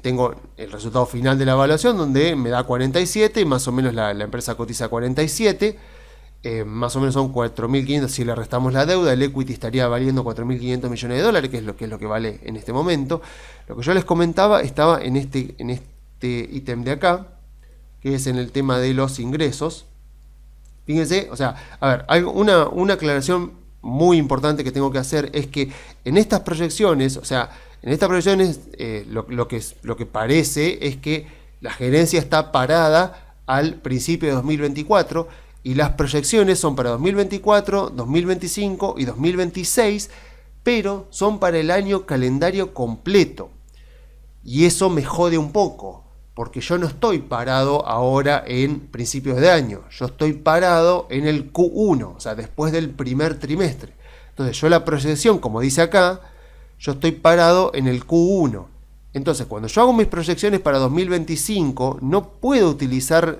tengo el resultado final de la evaluación donde me da 47, más o menos la empresa cotiza 47, más o menos son 4.500, si le restamos la deuda, el equity estaría valiendo 4.500 millones de dólares, que es lo que vale en este momento. Lo que yo les comentaba estaba en este ítem de acá, que es en el tema de los ingresos. Fíjense, o sea, a ver, una aclaración muy importante que tengo que hacer es que en estas proyecciones, o sea, en estas proyecciones lo que parece es que la gerencia está parada al principio de 2024 y las proyecciones son para 2024, 2025 y 2026, pero son para el año calendario completo. Y eso me jode un poco, porque yo no estoy parado ahora en principios de año, yo estoy parado en el Q1, o sea, después del primer trimestre. Entonces yo la proyección, como dice acá, yo estoy parado en el Q1. Entonces cuando yo hago mis proyecciones para 2025, no puedo utilizar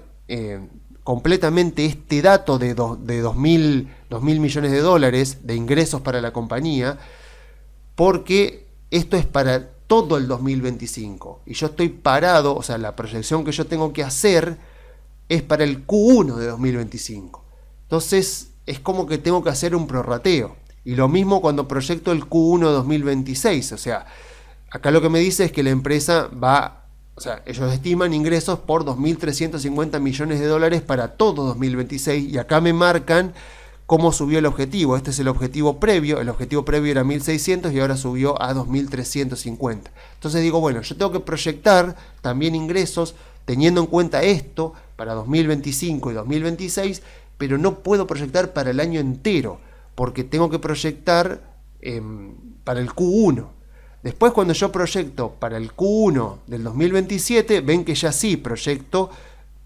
completamente este dato de 2.000 millones de dólares de ingresos para la compañía, porque esto es para todo el 2025 y yo estoy parado, o sea, la proyección que yo tengo que hacer es para el Q1 de 2025. Entonces es como que tengo que hacer un prorrateo. Y lo mismo cuando proyecto el Q1 de 2026, o sea, acá lo que me dice es que la empresa va, o sea, ellos estiman ingresos por 2.350 millones de dólares para todo 2026 y acá me marcan cómo subió el objetivo. Este es el objetivo previo era 1.600 y ahora subió a 2.350. Entonces digo, bueno, yo tengo que proyectar también ingresos teniendo en cuenta esto para 2025 y 2026, pero no puedo proyectar para el año entero, porque tengo que proyectar para el Q1. Después cuando yo proyecto para el Q1 del 2027, ven que ya sí proyecto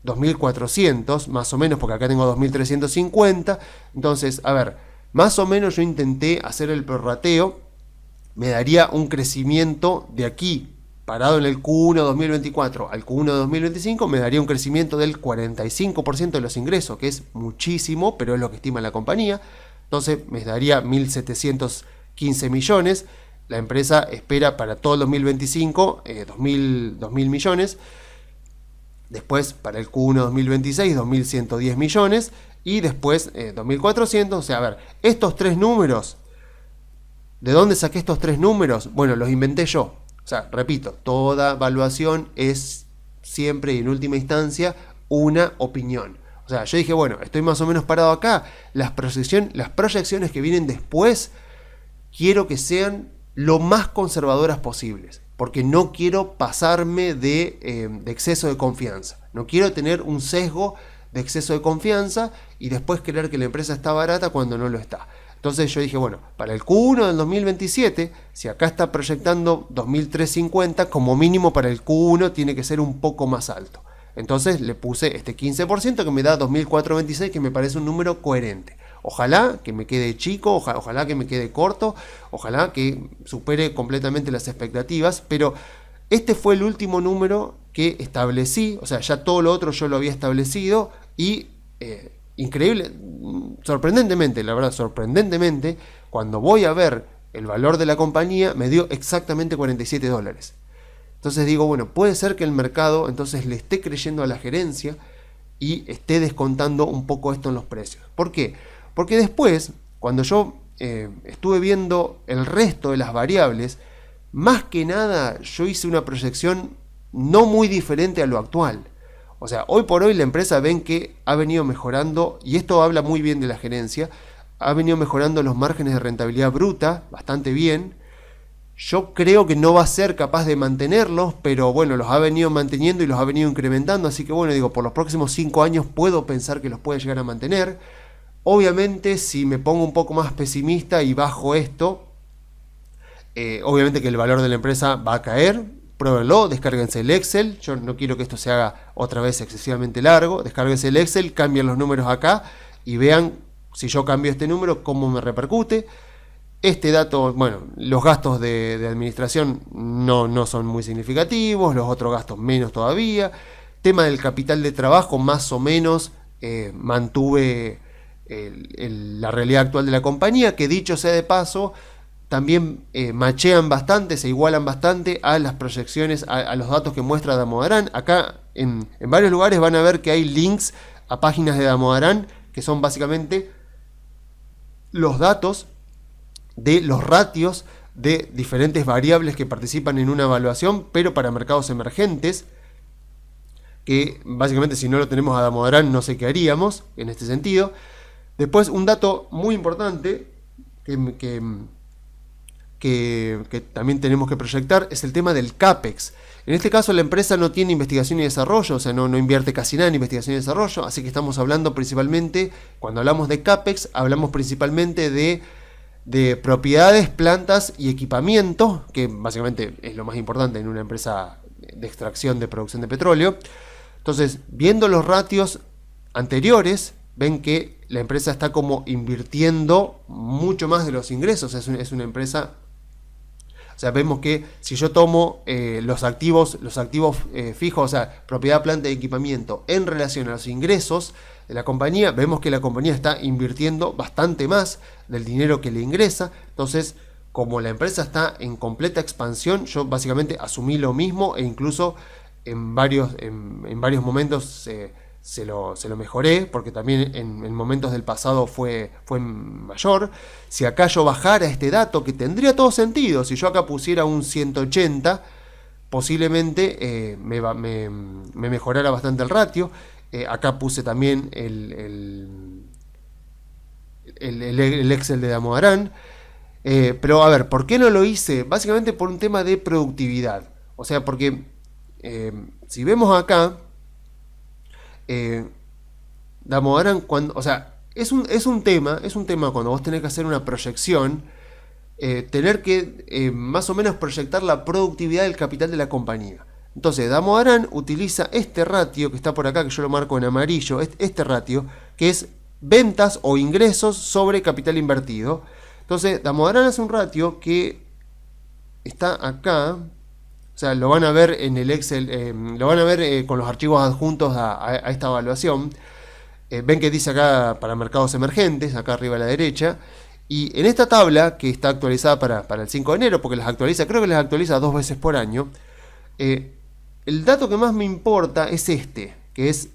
2.400, más o menos, porque acá tengo 2.350. Entonces, a ver, más o menos yo intenté hacer el prorrateo, me daría un crecimiento de aquí, parado en el Q1 2024 al Q1 2025, me daría un crecimiento del 45% de los ingresos, que es muchísimo, pero es lo que estima la compañía. Entonces me daría 1.715 millones. La empresa espera para todo el 2025 2.000 millones. Después para el Q1 2026 2.110 millones. Y después 2.400. O sea, a ver, estos tres números, ¿de dónde saqué estos tres números? Bueno, los inventé yo. O sea, repito, toda evaluación es siempre y en última instancia una opinión. O sea, yo dije, bueno, estoy más o menos parado acá. Las proyecciones que vienen después, quiero que sean lo más conservadoras posibles, porque no quiero pasarme de exceso de confianza. No quiero tener un sesgo de exceso de confianza y después creer que la empresa está barata cuando no lo está. Entonces yo dije, bueno, para el Q1 del 2027, si acá está proyectando 2.350, como mínimo para el Q1 tiene que ser un poco más alto. Entonces le puse este 15% que me da 2.426, que me parece un número coherente. Ojalá que me quede chico, ojalá que me quede corto, ojalá que supere completamente las expectativas, pero este fue el último número que establecí, o sea, ya todo lo otro yo lo había establecido y increíble, sorprendentemente, la verdad, sorprendentemente, cuando voy a ver el valor de la compañía me dio exactamente $47. Entonces digo, bueno, puede ser que el mercado entonces le esté creyendo a la gerencia y esté descontando un poco esto en los precios. ¿Por qué? Porque después, cuando yo estuve viendo el resto de las variables, más que nada yo hice una proyección no muy diferente a lo actual. O sea, hoy por hoy la empresa ven que ha venido mejorando, y esto habla muy bien de la gerencia, ha venido mejorando los márgenes de rentabilidad bruta bastante bien. Yo creo que no va a ser capaz de mantenerlos, pero bueno, los ha venido manteniendo y los ha venido incrementando, así que bueno, digo, por los próximos 5 años puedo pensar que los puede llegar a mantener. Obviamente, si me pongo un poco más pesimista y bajo esto, obviamente que el valor de la empresa va a caer. Pruébenlo, descárguense el Excel. Yo no quiero que esto se haga otra vez excesivamente largo. Descárguense el Excel, cambien los números acá y vean si yo cambio este número, cómo me repercute. Este dato, bueno, los gastos de administración no son muy significativos, los otros gastos menos todavía. Tema del capital de trabajo, más o menos mantuve la realidad actual de la compañía, que dicho sea de paso, también machean bastante, se igualan bastante a las proyecciones, a los datos que muestra Damodaran. Acá en varios lugares van a ver que hay links a páginas de Damodaran, que son básicamente los datos de los ratios de diferentes variables que participan en una evaluación, pero para mercados emergentes, que básicamente si no lo tenemos a Damodaran no sé qué haríamos en este sentido. Después un dato muy importante que que también tenemos que proyectar es el tema del CAPEX. En este caso la empresa no tiene investigación y desarrollo, o sea, no invierte casi nada en investigación y desarrollo, así que estamos hablando principalmente, cuando hablamos de CAPEX, hablamos principalmente de propiedades, plantas y equipamiento, que básicamente es lo más importante en una empresa de extracción de producción de petróleo. Entonces, viendo los ratios anteriores, ven que la empresa está como invirtiendo mucho más de los ingresos. Es una empresa, o sea, vemos que si yo tomo los activos fijos, o sea, propiedad, planta y equipamiento en relación a los ingresos de la compañía, vemos que la compañía está invirtiendo bastante más del dinero que le ingresa. Entonces, como la empresa está en completa expansión, yo básicamente asumí lo mismo e incluso en varios momentos se lo mejoré, porque también en momentos del pasado fue mayor. Si acá yo bajara este dato, que tendría todo sentido, si yo acá pusiera un 180, posiblemente me mejorara bastante el ratio. Acá puse también el Excel de Damodaran. Pero a ver, ¿por qué no lo hice? Básicamente por un tema de productividad. O sea, porque si vemos acá, Damodaran, o sea, es un tema cuando vos tenés que hacer una proyección, tener que más o menos proyectar la productividad del capital de la compañía. Entonces, Damodaran utiliza este ratio que está por acá, que yo lo marco en amarillo, este ratio, que es ventas o ingresos sobre capital invertido. Entonces, Damodaran hace un ratio que está acá, o sea, lo van a ver en el Excel, lo van a ver con los archivos adjuntos a esta evaluación. Ven que dice acá para mercados emergentes, acá arriba a la derecha. Y en esta tabla, que está actualizada para el 5 de enero, porque creo que las actualiza 2 veces por año, el dato que más me importa es este, que es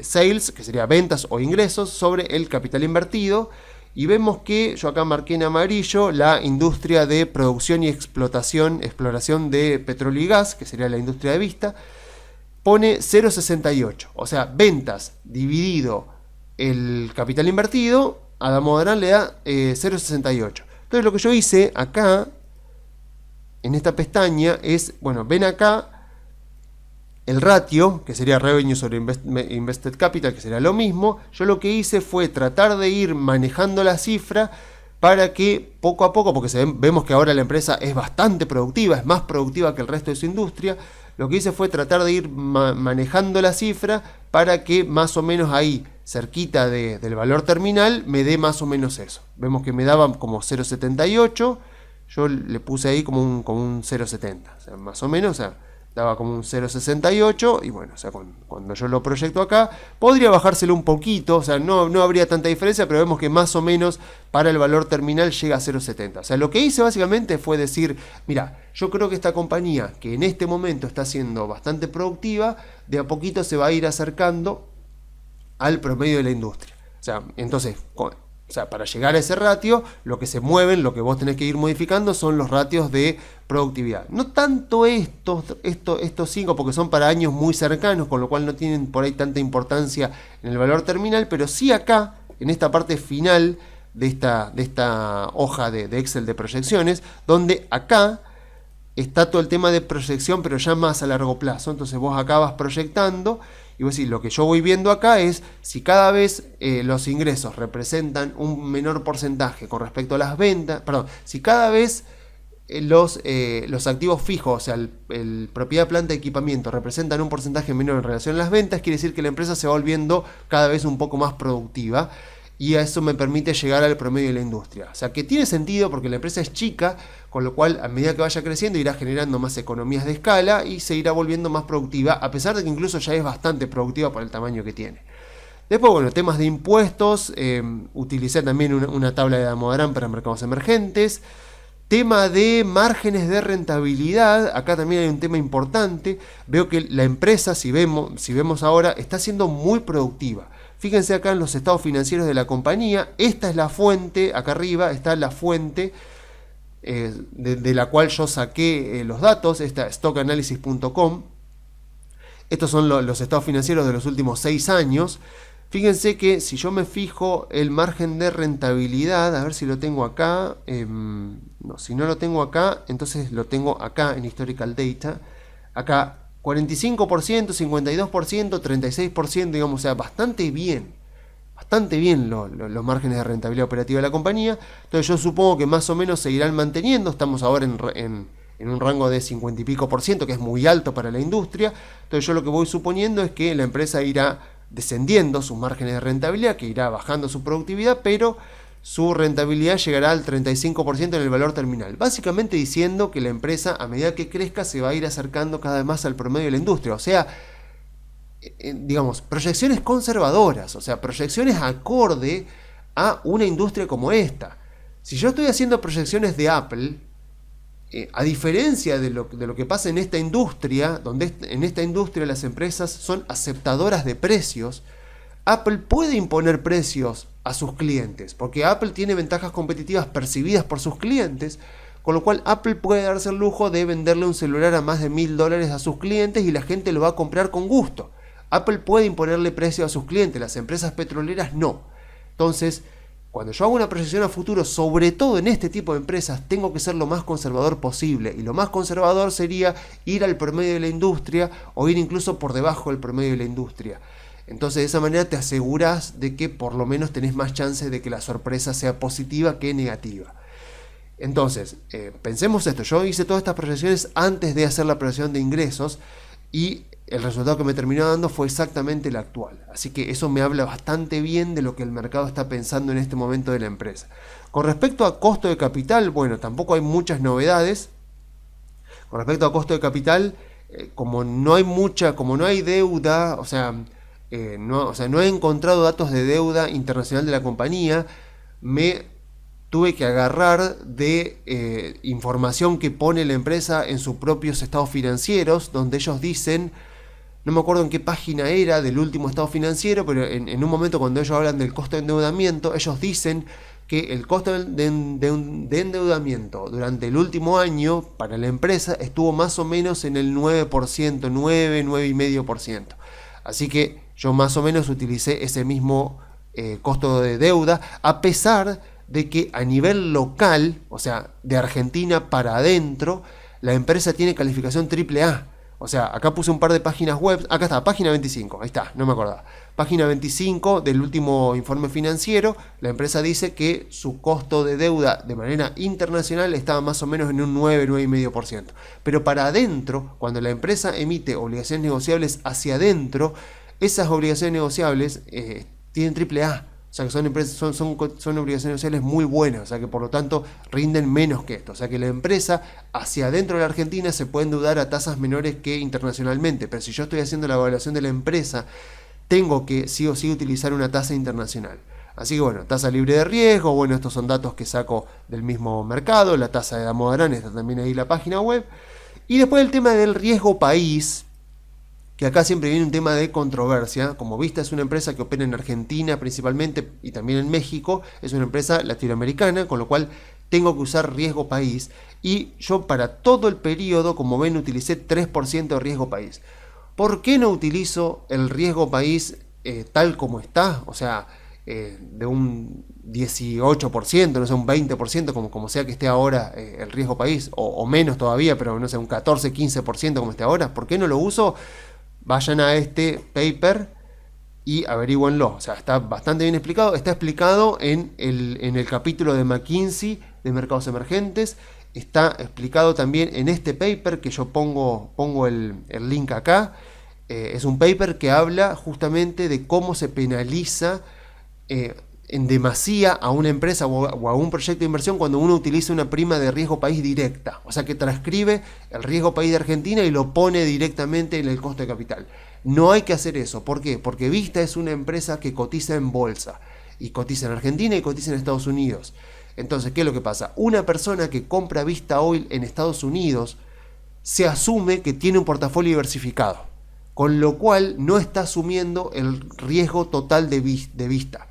sales, que sería ventas o ingresos, sobre el capital invertido. Y vemos que yo acá marqué en amarillo la industria de producción y exploración de petróleo y gas, que sería la industria de vista, pone 0,68. O sea, ventas dividido el capital invertido, a Damodaran le da 0,68. Entonces lo que yo hice acá, en esta pestaña, es, bueno, ven acá el ratio, que sería revenue sobre invested capital, que sería lo mismo. Yo lo que hice fue tratar de ir manejando la cifra para que poco a poco, porque vemos que ahora la empresa es bastante productiva, es más productiva que el resto de su industria. Lo que hice fue tratar de ir manejando la cifra para que más o menos ahí, cerquita del valor terminal, me dé más o menos eso. Vemos que me daba como 0,78, yo le puse ahí como un 0,70, o sea, más o menos, o sea, daba como un 0,68 y bueno, o sea, cuando yo lo proyecto acá, podría bajárselo un poquito, o sea, no habría tanta diferencia, pero vemos que más o menos para el valor terminal llega a 0,70. O sea, lo que hice básicamente fue decir, mira, yo creo que esta compañía, que en este momento está siendo bastante productiva, de a poquito se va a ir acercando al promedio de la industria. O sea, entonces, para llegar a ese ratio, lo que se mueven, lo que vos tenés que ir modificando son los ratios de productividad. No tanto estos 5, porque son para años muy cercanos, con lo cual no tienen por ahí tanta importancia en el valor terminal, pero sí acá, en esta parte final de esta hoja de Excel de proyecciones, donde acá está todo el tema de proyección, pero ya más a largo plazo. Entonces vos acá vas proyectando y vos decís, lo que yo voy viendo acá es si cada vez los ingresos representan un menor porcentaje con respecto a las ventas, perdón, si cada vez los activos fijos, o sea, el propiedad, planta y equipamiento representan un porcentaje menor en relación a las ventas, quiere decir que la empresa se va volviendo cada vez un poco más productiva. Y a eso me permite llegar al promedio de la industria. O sea, que tiene sentido porque la empresa es chica, con lo cual a medida que vaya creciendo irá generando más economías de escala y se irá volviendo más productiva, a pesar de que incluso ya es bastante productiva por el tamaño que tiene. Después, bueno, temas de impuestos, utilicé también una tabla de Damodaran para mercados emergentes. Tema de márgenes de rentabilidad, acá también hay un tema importante. Veo que la empresa, si vemos ahora, está siendo muy productiva. Fíjense acá en los estados financieros de la compañía, esta es la fuente, acá arriba está la fuente de la cual yo saqué los datos, esta stockanalysis.com. Estos son los estados financieros de los últimos 6 años. Fíjense que si yo me fijo el margen de rentabilidad, a ver si lo tengo acá, No, si no lo tengo acá, entonces lo tengo acá en Historical Data. Acá 45%, 52%, 36%, digamos, o sea, bastante bien los márgenes de rentabilidad operativa de la compañía. Entonces yo supongo que más o menos seguirán manteniendo. Estamos ahora en un rango de 50 y pico por ciento, que es muy alto para la industria. Entonces yo lo que voy suponiendo es que la empresa irá descendiendo sus márgenes de rentabilidad, que irá bajando su productividad, pero su rentabilidad llegará al 35% en el valor terminal. Básicamente diciendo que la empresa, a medida que crezca, se va a ir acercando cada vez más al promedio de la industria. O sea, digamos, proyecciones conservadoras, o sea, proyecciones acorde a una industria como esta. Si yo estoy haciendo proyecciones de Apple, a diferencia de lo que pasa en esta industria, donde en esta industria las empresas son aceptadoras de precios, Apple puede imponer precios a sus clientes, porque Apple tiene ventajas competitivas percibidas por sus clientes, con lo cual Apple puede darse el lujo de venderle un celular a más de $1000 a sus clientes y la gente lo va a comprar con gusto. Apple puede imponerle precio a sus clientes, las empresas petroleras no. Entonces, cuando yo hago una proyección a futuro, sobre todo en este tipo de empresas, tengo que ser lo más conservador posible. Y lo más conservador sería ir al promedio de la industria o ir incluso por debajo del promedio de la industria. Entonces de esa manera te aseguras de que por lo menos tenés más chance de que la sorpresa sea positiva que negativa. Entonces, pensemos esto. Yo hice todas estas proyecciones antes de hacer la proyección de ingresos y el resultado que me terminó dando fue exactamente el actual. Así que eso me habla bastante bien de lo que el mercado está pensando en este momento de la empresa. Con respecto a costo de capital, bueno, tampoco hay muchas novedades. Con respecto a costo de capital, como no hay deuda, o sea, no he encontrado datos de deuda internacional de la compañía, me tuve que agarrar de información que pone la empresa en sus propios estados financieros, donde ellos dicen, no me acuerdo en qué página era del último estado financiero, pero en un momento cuando ellos hablan del costo de endeudamiento, ellos dicen que el costo de endeudamiento durante el último año para la empresa estuvo más o menos en el 9%, 9,5%. Así que yo más o menos utilicé ese mismo costo de deuda, a pesar de que a nivel local, o sea, de Argentina para adentro, la empresa tiene calificación AAA. O sea, acá puse un par de páginas web, acá está, página 25, ahí está, no me acordaba. Página 25 del último informe financiero, la empresa dice que su costo de deuda de manera internacional estaba más o menos en un 9, 9,5%. Pero para adentro, cuando la empresa emite obligaciones negociables hacia adentro, esas obligaciones negociables tienen AAA. O sea que son obligaciones negociables muy buenas, o sea que por lo tanto rinden menos que esto. O sea que la empresa hacia adentro de la Argentina se puede endeudar a tasas menores que internacionalmente. Pero si yo estoy haciendo la evaluación de la empresa, tengo que sí o sí utilizar una tasa internacional. Así que bueno, tasa libre de riesgo, bueno, estos son datos que saco del mismo mercado, la tasa de Damodaran está también ahí en la página web. Y después el tema del riesgo país, que acá siempre viene un tema de controversia. Como Vista es una empresa que opera en Argentina principalmente y también en México, es una empresa latinoamericana, con lo cual tengo que usar riesgo país. Y yo para todo el periodo, como ven, utilicé 3% de riesgo país. ¿Por qué no utilizo el riesgo país tal como está? O sea, de un 18%, no sé, un 20%, como sea que esté ahora el riesgo país, o menos todavía, pero no sé, un 14, 15% como esté ahora. ¿Por qué no lo uso? Vayan a este paper y averigüenlo. O sea, está bastante bien explicado. Está explicado en el capítulo de McKinsey de mercados emergentes. Está explicado también en este paper que yo pongo el link acá. Es un paper que habla justamente de cómo se penaliza en demasía a una empresa o a un proyecto de inversión cuando uno utiliza una prima de riesgo país directa. O sea que transcribe el riesgo país de Argentina y lo pone directamente en el costo de capital. No hay que hacer eso. ¿Por qué? Porque Vista es una empresa que cotiza en bolsa. Y cotiza en Argentina y cotiza en Estados Unidos. Entonces, ¿qué es lo que pasa? Una persona que compra Vista Oil en Estados Unidos se asume que tiene un portafolio diversificado. Con lo cual no está asumiendo el riesgo total de Vista.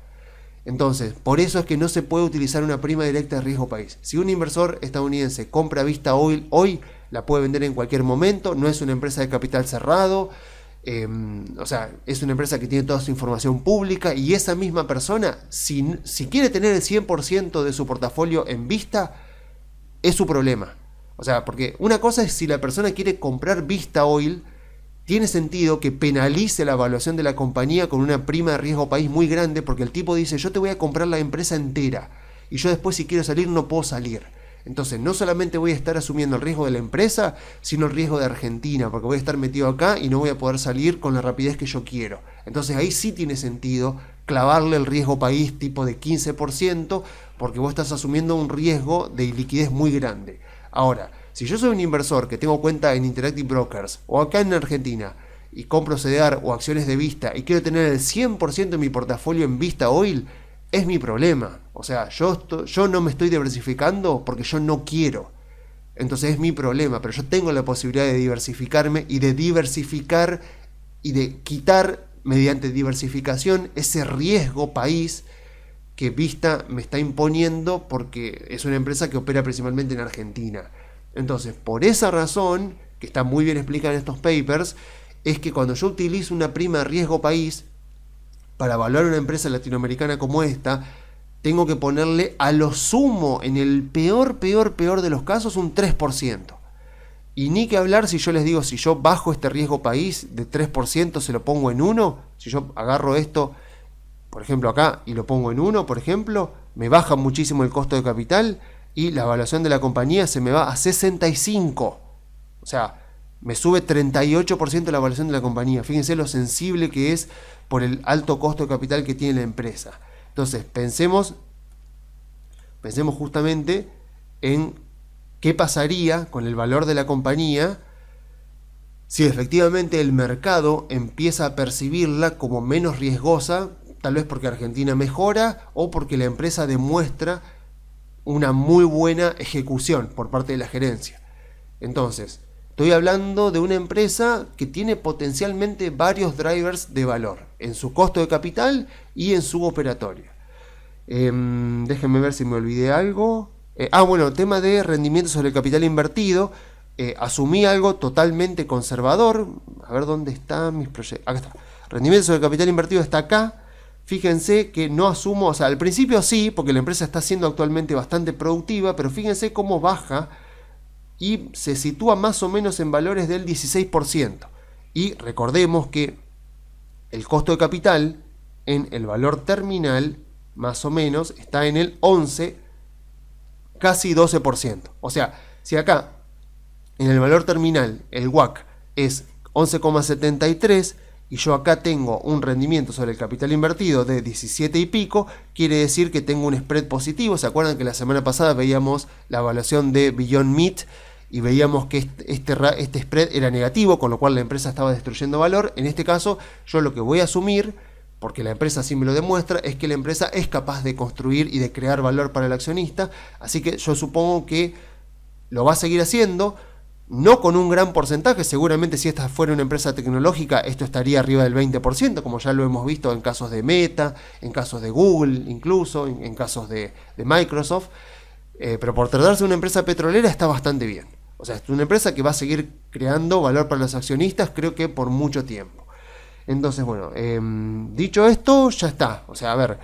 Entonces, por eso es que no se puede utilizar una prima directa de riesgo país. Si un inversor estadounidense compra Vista Oil hoy, la puede vender en cualquier momento, no es una empresa de capital cerrado, o sea, es una empresa que tiene toda su información pública y esa misma persona, si quiere tener el 100% de su portafolio en Vista, es su problema. O sea, porque una cosa es si la persona quiere comprar Vista Oil, tiene sentido que penalice la evaluación de la compañía con una prima de riesgo país muy grande, porque el tipo dice, yo te voy a comprar la empresa entera, y yo después si quiero salir no puedo salir. Entonces no solamente voy a estar asumiendo el riesgo de la empresa, sino el riesgo de Argentina, porque voy a estar metido acá y no voy a poder salir con la rapidez que yo quiero. Entonces ahí sí tiene sentido clavarle el riesgo país tipo de 15%, porque vos estás asumiendo un riesgo de liquidez muy grande. Ahora, si yo soy un inversor que tengo cuenta en Interactive Brokers o acá en Argentina y compro CDR o acciones de Vista y quiero tener el 100% de mi portafolio en Vista Oil, es mi problema. O sea, yo no me estoy diversificando porque yo no quiero. Entonces es mi problema, pero yo tengo la posibilidad de diversificarme y de diversificar y de quitar mediante diversificación ese riesgo país que Vista me está imponiendo porque es una empresa que opera principalmente en Argentina. Entonces, por esa razón, que está muy bien explicada en estos papers, es que cuando yo utilizo una prima de riesgo país para evaluar una empresa latinoamericana como esta, tengo que ponerle a lo sumo, en el peor de los casos, un 3%. Y ni que hablar si yo les digo, si yo bajo este riesgo país de 3%, se lo pongo en 1, si yo agarro esto, por ejemplo acá, y lo pongo en 1, por ejemplo, me baja muchísimo el costo de capital y la evaluación de la compañía se me va a 65. O sea, me sube 38% la evaluación de la compañía. Fíjense lo sensible que es por el alto costo de capital que tiene la empresa. Entonces, pensemos justamente en qué pasaría con el valor de la compañía si efectivamente el mercado empieza a percibirla como menos riesgosa, tal vez porque Argentina mejora o porque la empresa demuestra una muy buena ejecución por parte de la gerencia. Entonces, estoy hablando de una empresa que tiene potencialmente varios drivers de valor en su costo de capital y en su operatoria. Déjenme ver si me olvidé algo. Bueno, tema de rendimiento sobre el capital invertido. Asumí algo totalmente conservador. A ver dónde están mis proyectos. Acá está. Rendimiento sobre el capital invertido está acá. Fíjense que no asumo, o sea, al principio sí, porque la empresa está siendo actualmente bastante productiva, pero fíjense cómo baja y se sitúa más o menos en valores del 16%. Y recordemos que el costo de capital en el valor terminal, más o menos, está en el 11, casi 12%. O sea, si acá en el valor terminal el WACC es 11,73 y yo acá tengo un rendimiento sobre el capital invertido de 17 y pico, quiere decir que tengo un spread positivo. ¿Se acuerdan que la semana pasada veíamos la evaluación de Beyond Meat y veíamos que este spread era negativo, con lo cual la empresa estaba destruyendo valor? En este caso, yo lo que voy a asumir, porque la empresa sí me lo demuestra, es que la empresa es capaz de construir y de crear valor para el accionista, así que yo supongo que lo va a seguir haciendo, no con un gran porcentaje. Seguramente si esta fuera una empresa tecnológica, esto estaría arriba del 20%, como ya lo hemos visto en casos de Meta, en casos de Google, incluso en casos de Microsoft, pero por tratarse de una empresa petrolera está bastante bien. O sea, es una empresa que va a seguir creando valor para los accionistas, creo que por mucho tiempo. Entonces, bueno, dicho esto, ya está. O sea, a ver,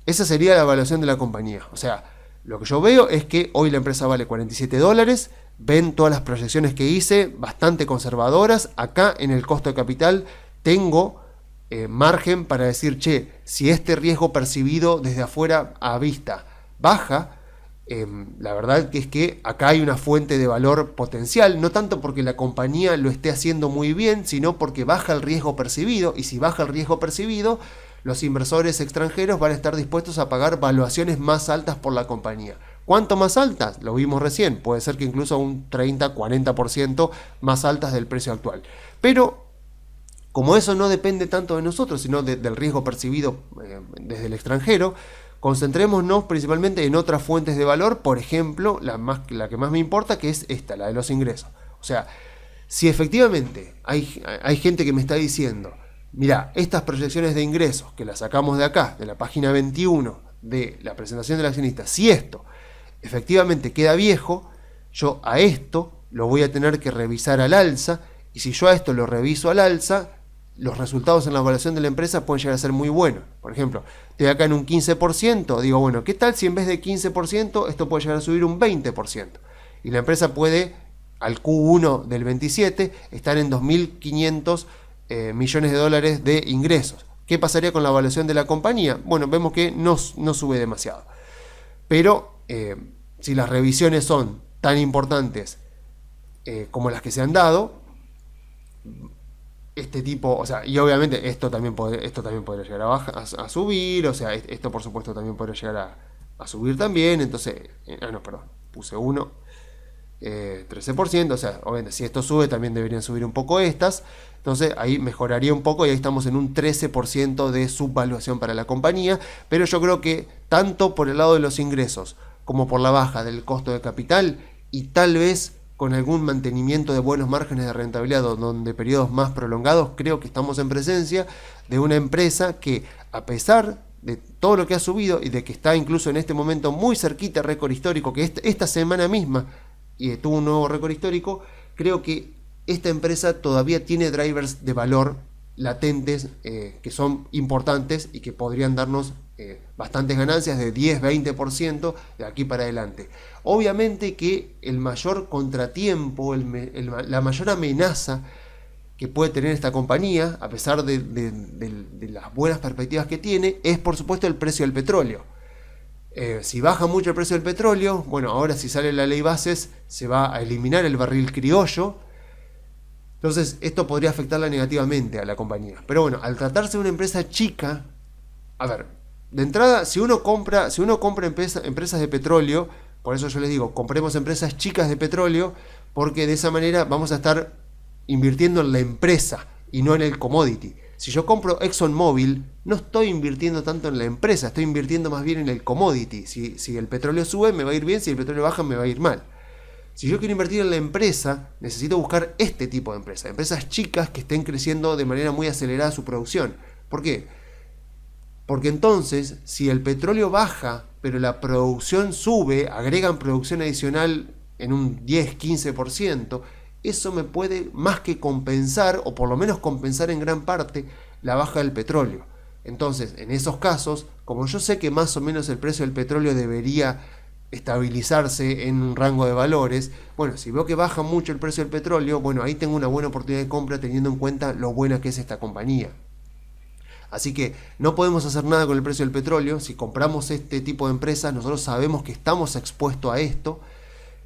esa sería la evaluación de la compañía. O sea, lo que yo veo es que hoy la empresa vale $47. Ven todas las proyecciones que hice, bastante conservadoras. Acá en el costo de capital tengo margen para decir, che, si este riesgo percibido desde afuera a vista baja, la verdad que es que acá hay una fuente de valor potencial, no tanto porque la compañía lo esté haciendo muy bien, sino porque baja el riesgo percibido, y si baja el riesgo percibido, los inversores extranjeros van a estar dispuestos a pagar valuaciones más altas por la compañía. ¿Cuánto más altas? Lo vimos recién, puede ser que incluso un 30-40% más altas del precio actual. Pero como eso no depende tanto de nosotros, sino del riesgo percibido desde el extranjero, concentrémonos principalmente en otras fuentes de valor, por ejemplo, la que más me importa, que es esta, la de los ingresos. O sea, si efectivamente hay gente que me está diciendo, mira, estas proyecciones de ingresos que las sacamos de acá, de la página 21 de la presentación del accionista, si esto efectivamente queda viejo, yo a esto lo voy a tener que revisar al alza, y si yo a esto lo reviso al alza, los resultados en la evaluación de la empresa pueden llegar a ser muy buenos. Por ejemplo, estoy acá en un 15%, digo, bueno, ¿qué tal si en vez de 15% esto puede llegar a subir un 20%? Y la empresa puede, al Q1 del 27, estar en 2.500 millones de dólares de ingresos. ¿Qué pasaría con la evaluación de la compañía? Bueno, vemos que no sube demasiado. Pero si las revisiones son tan importantes como las que se han dado, este tipo, o sea, y obviamente esto también podría llegar a subir, o sea, esto por supuesto también podría llegar a subir también, entonces, puse 1, 13%, o sea, obviamente si esto sube también deberían subir un poco estas, entonces ahí mejoraría un poco y ahí estamos en un 13% de subvaluación para la compañía, pero yo creo que tanto por el lado de los ingresos como por la baja del costo de capital y tal vez con algún mantenimiento de buenos márgenes de rentabilidad donde periodos más prolongados, creo que estamos en presencia de una empresa que, a pesar de todo lo que ha subido y de que está incluso en este momento muy cerquita del récord histórico, que esta semana misma tuvo un nuevo récord histórico, creo que esta empresa todavía tiene drivers de valor latentes que son importantes y que podrían darnos bastantes ganancias de 10-20% de aquí para adelante. Obviamente que el mayor contratiempo, la mayor amenaza que puede tener esta compañía, a pesar de las buenas perspectivas que tiene, es por supuesto el precio del petróleo. Si baja mucho el precio del petróleo, bueno, ahora si sale la ley bases, se va a eliminar el barril criollo. Entonces, esto podría afectarla negativamente a la compañía. Pero bueno, al tratarse de una empresa chica, a ver, de entrada, si uno compra empresas de petróleo, por eso yo les digo, compremos empresas chicas de petróleo, porque de esa manera vamos a estar invirtiendo en la empresa y no en el commodity. Si yo compro ExxonMobil, no estoy invirtiendo tanto en la empresa, estoy invirtiendo más bien en el commodity. Si el petróleo sube, me va a ir bien, si el petróleo baja, me va a ir mal. Si yo quiero invertir en la empresa, necesito buscar este tipo de empresas, empresas chicas que estén creciendo de manera muy acelerada su producción. ¿Por qué? Porque entonces, si el petróleo baja, pero la producción sube, agregan producción adicional en un 10-15%, eso me puede más que compensar, o por lo menos compensar en gran parte, la baja del petróleo. Entonces, en esos casos, como yo sé que más o menos el precio del petróleo debería estabilizarse en un rango de valores, bueno, si veo que baja mucho el precio del petróleo, bueno, ahí tengo una buena oportunidad de compra teniendo en cuenta lo buena que es esta compañía. Así que no podemos hacer nada con el precio del petróleo. Si compramos este tipo de empresas, nosotros sabemos que estamos expuestos a esto,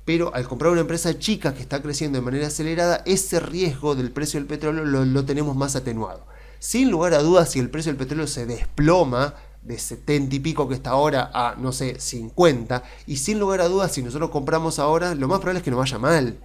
pero al comprar una empresa chica que está creciendo de manera acelerada, ese riesgo del precio del petróleo lo tenemos más atenuado. Sin lugar a dudas, si el precio del petróleo se desploma de 70 y pico que está ahora a, no sé, 50, y sin lugar a dudas, si nosotros compramos ahora, lo más probable es que nos vaya mal.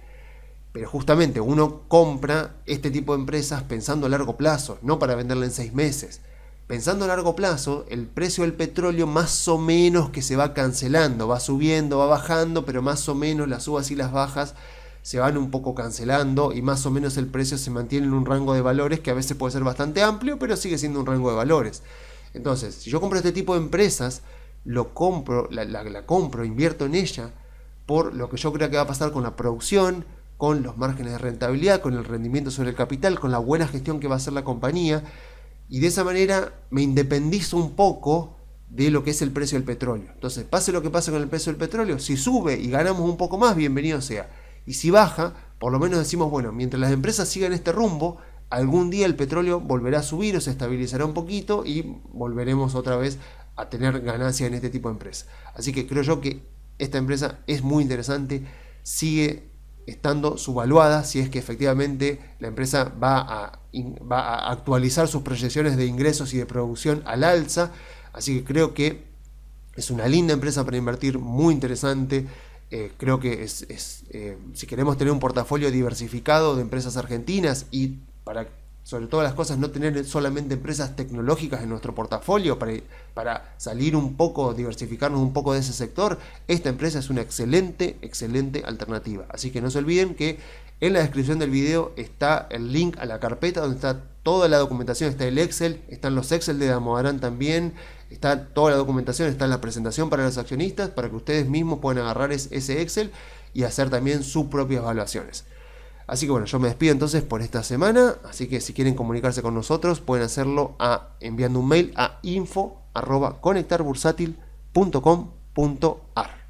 Pero justamente uno compra este tipo de empresas pensando a largo plazo, no para venderla en 6 meses. Pensando a largo plazo, el precio del petróleo más o menos que se va cancelando, va subiendo, va bajando, pero más o menos las subas y las bajas se van un poco cancelando y más o menos el precio se mantiene en un rango de valores que a veces puede ser bastante amplio, pero sigue siendo un rango de valores. Entonces, si yo compro este tipo de empresas, la compro, invierto en ella por lo que yo creo que va a pasar con la producción, con los márgenes de rentabilidad, con el rendimiento sobre el capital, con la buena gestión que va a hacer la compañía, y de esa manera me independizo un poco de lo que es el precio del petróleo. Entonces, pase lo que pase con el precio del petróleo, si sube y ganamos un poco más, bienvenido sea. Y si baja, por lo menos decimos, bueno, mientras las empresas sigan este rumbo, algún día el petróleo volverá a subir o se estabilizará un poquito y volveremos otra vez a tener ganancias en este tipo de empresas. Así que creo yo que esta empresa es muy interesante, sigue estando subvaluada si es que efectivamente la empresa va a actualizar sus proyecciones de ingresos y de producción al alza. Así que creo que es una linda empresa para invertir, muy interesante. Creo que si queremos tener un portafolio diversificado de empresas argentinas y para sobre todas las cosas no tener solamente empresas tecnológicas en nuestro portafolio para salir un poco, diversificarnos un poco de ese sector, esta empresa es una excelente alternativa. Así que no se olviden que en la descripción del video está el link a la carpeta donde está toda la documentación, está el Excel, están los Excel de Damodaran también, está toda la documentación, está la presentación para los accionistas para que ustedes mismos puedan agarrar ese Excel y hacer también sus propias evaluaciones. Así que bueno, yo me despido entonces por esta semana, así que si quieren comunicarse con nosotros pueden hacerlo enviando un mail a info@conectarbursátil.com.ar.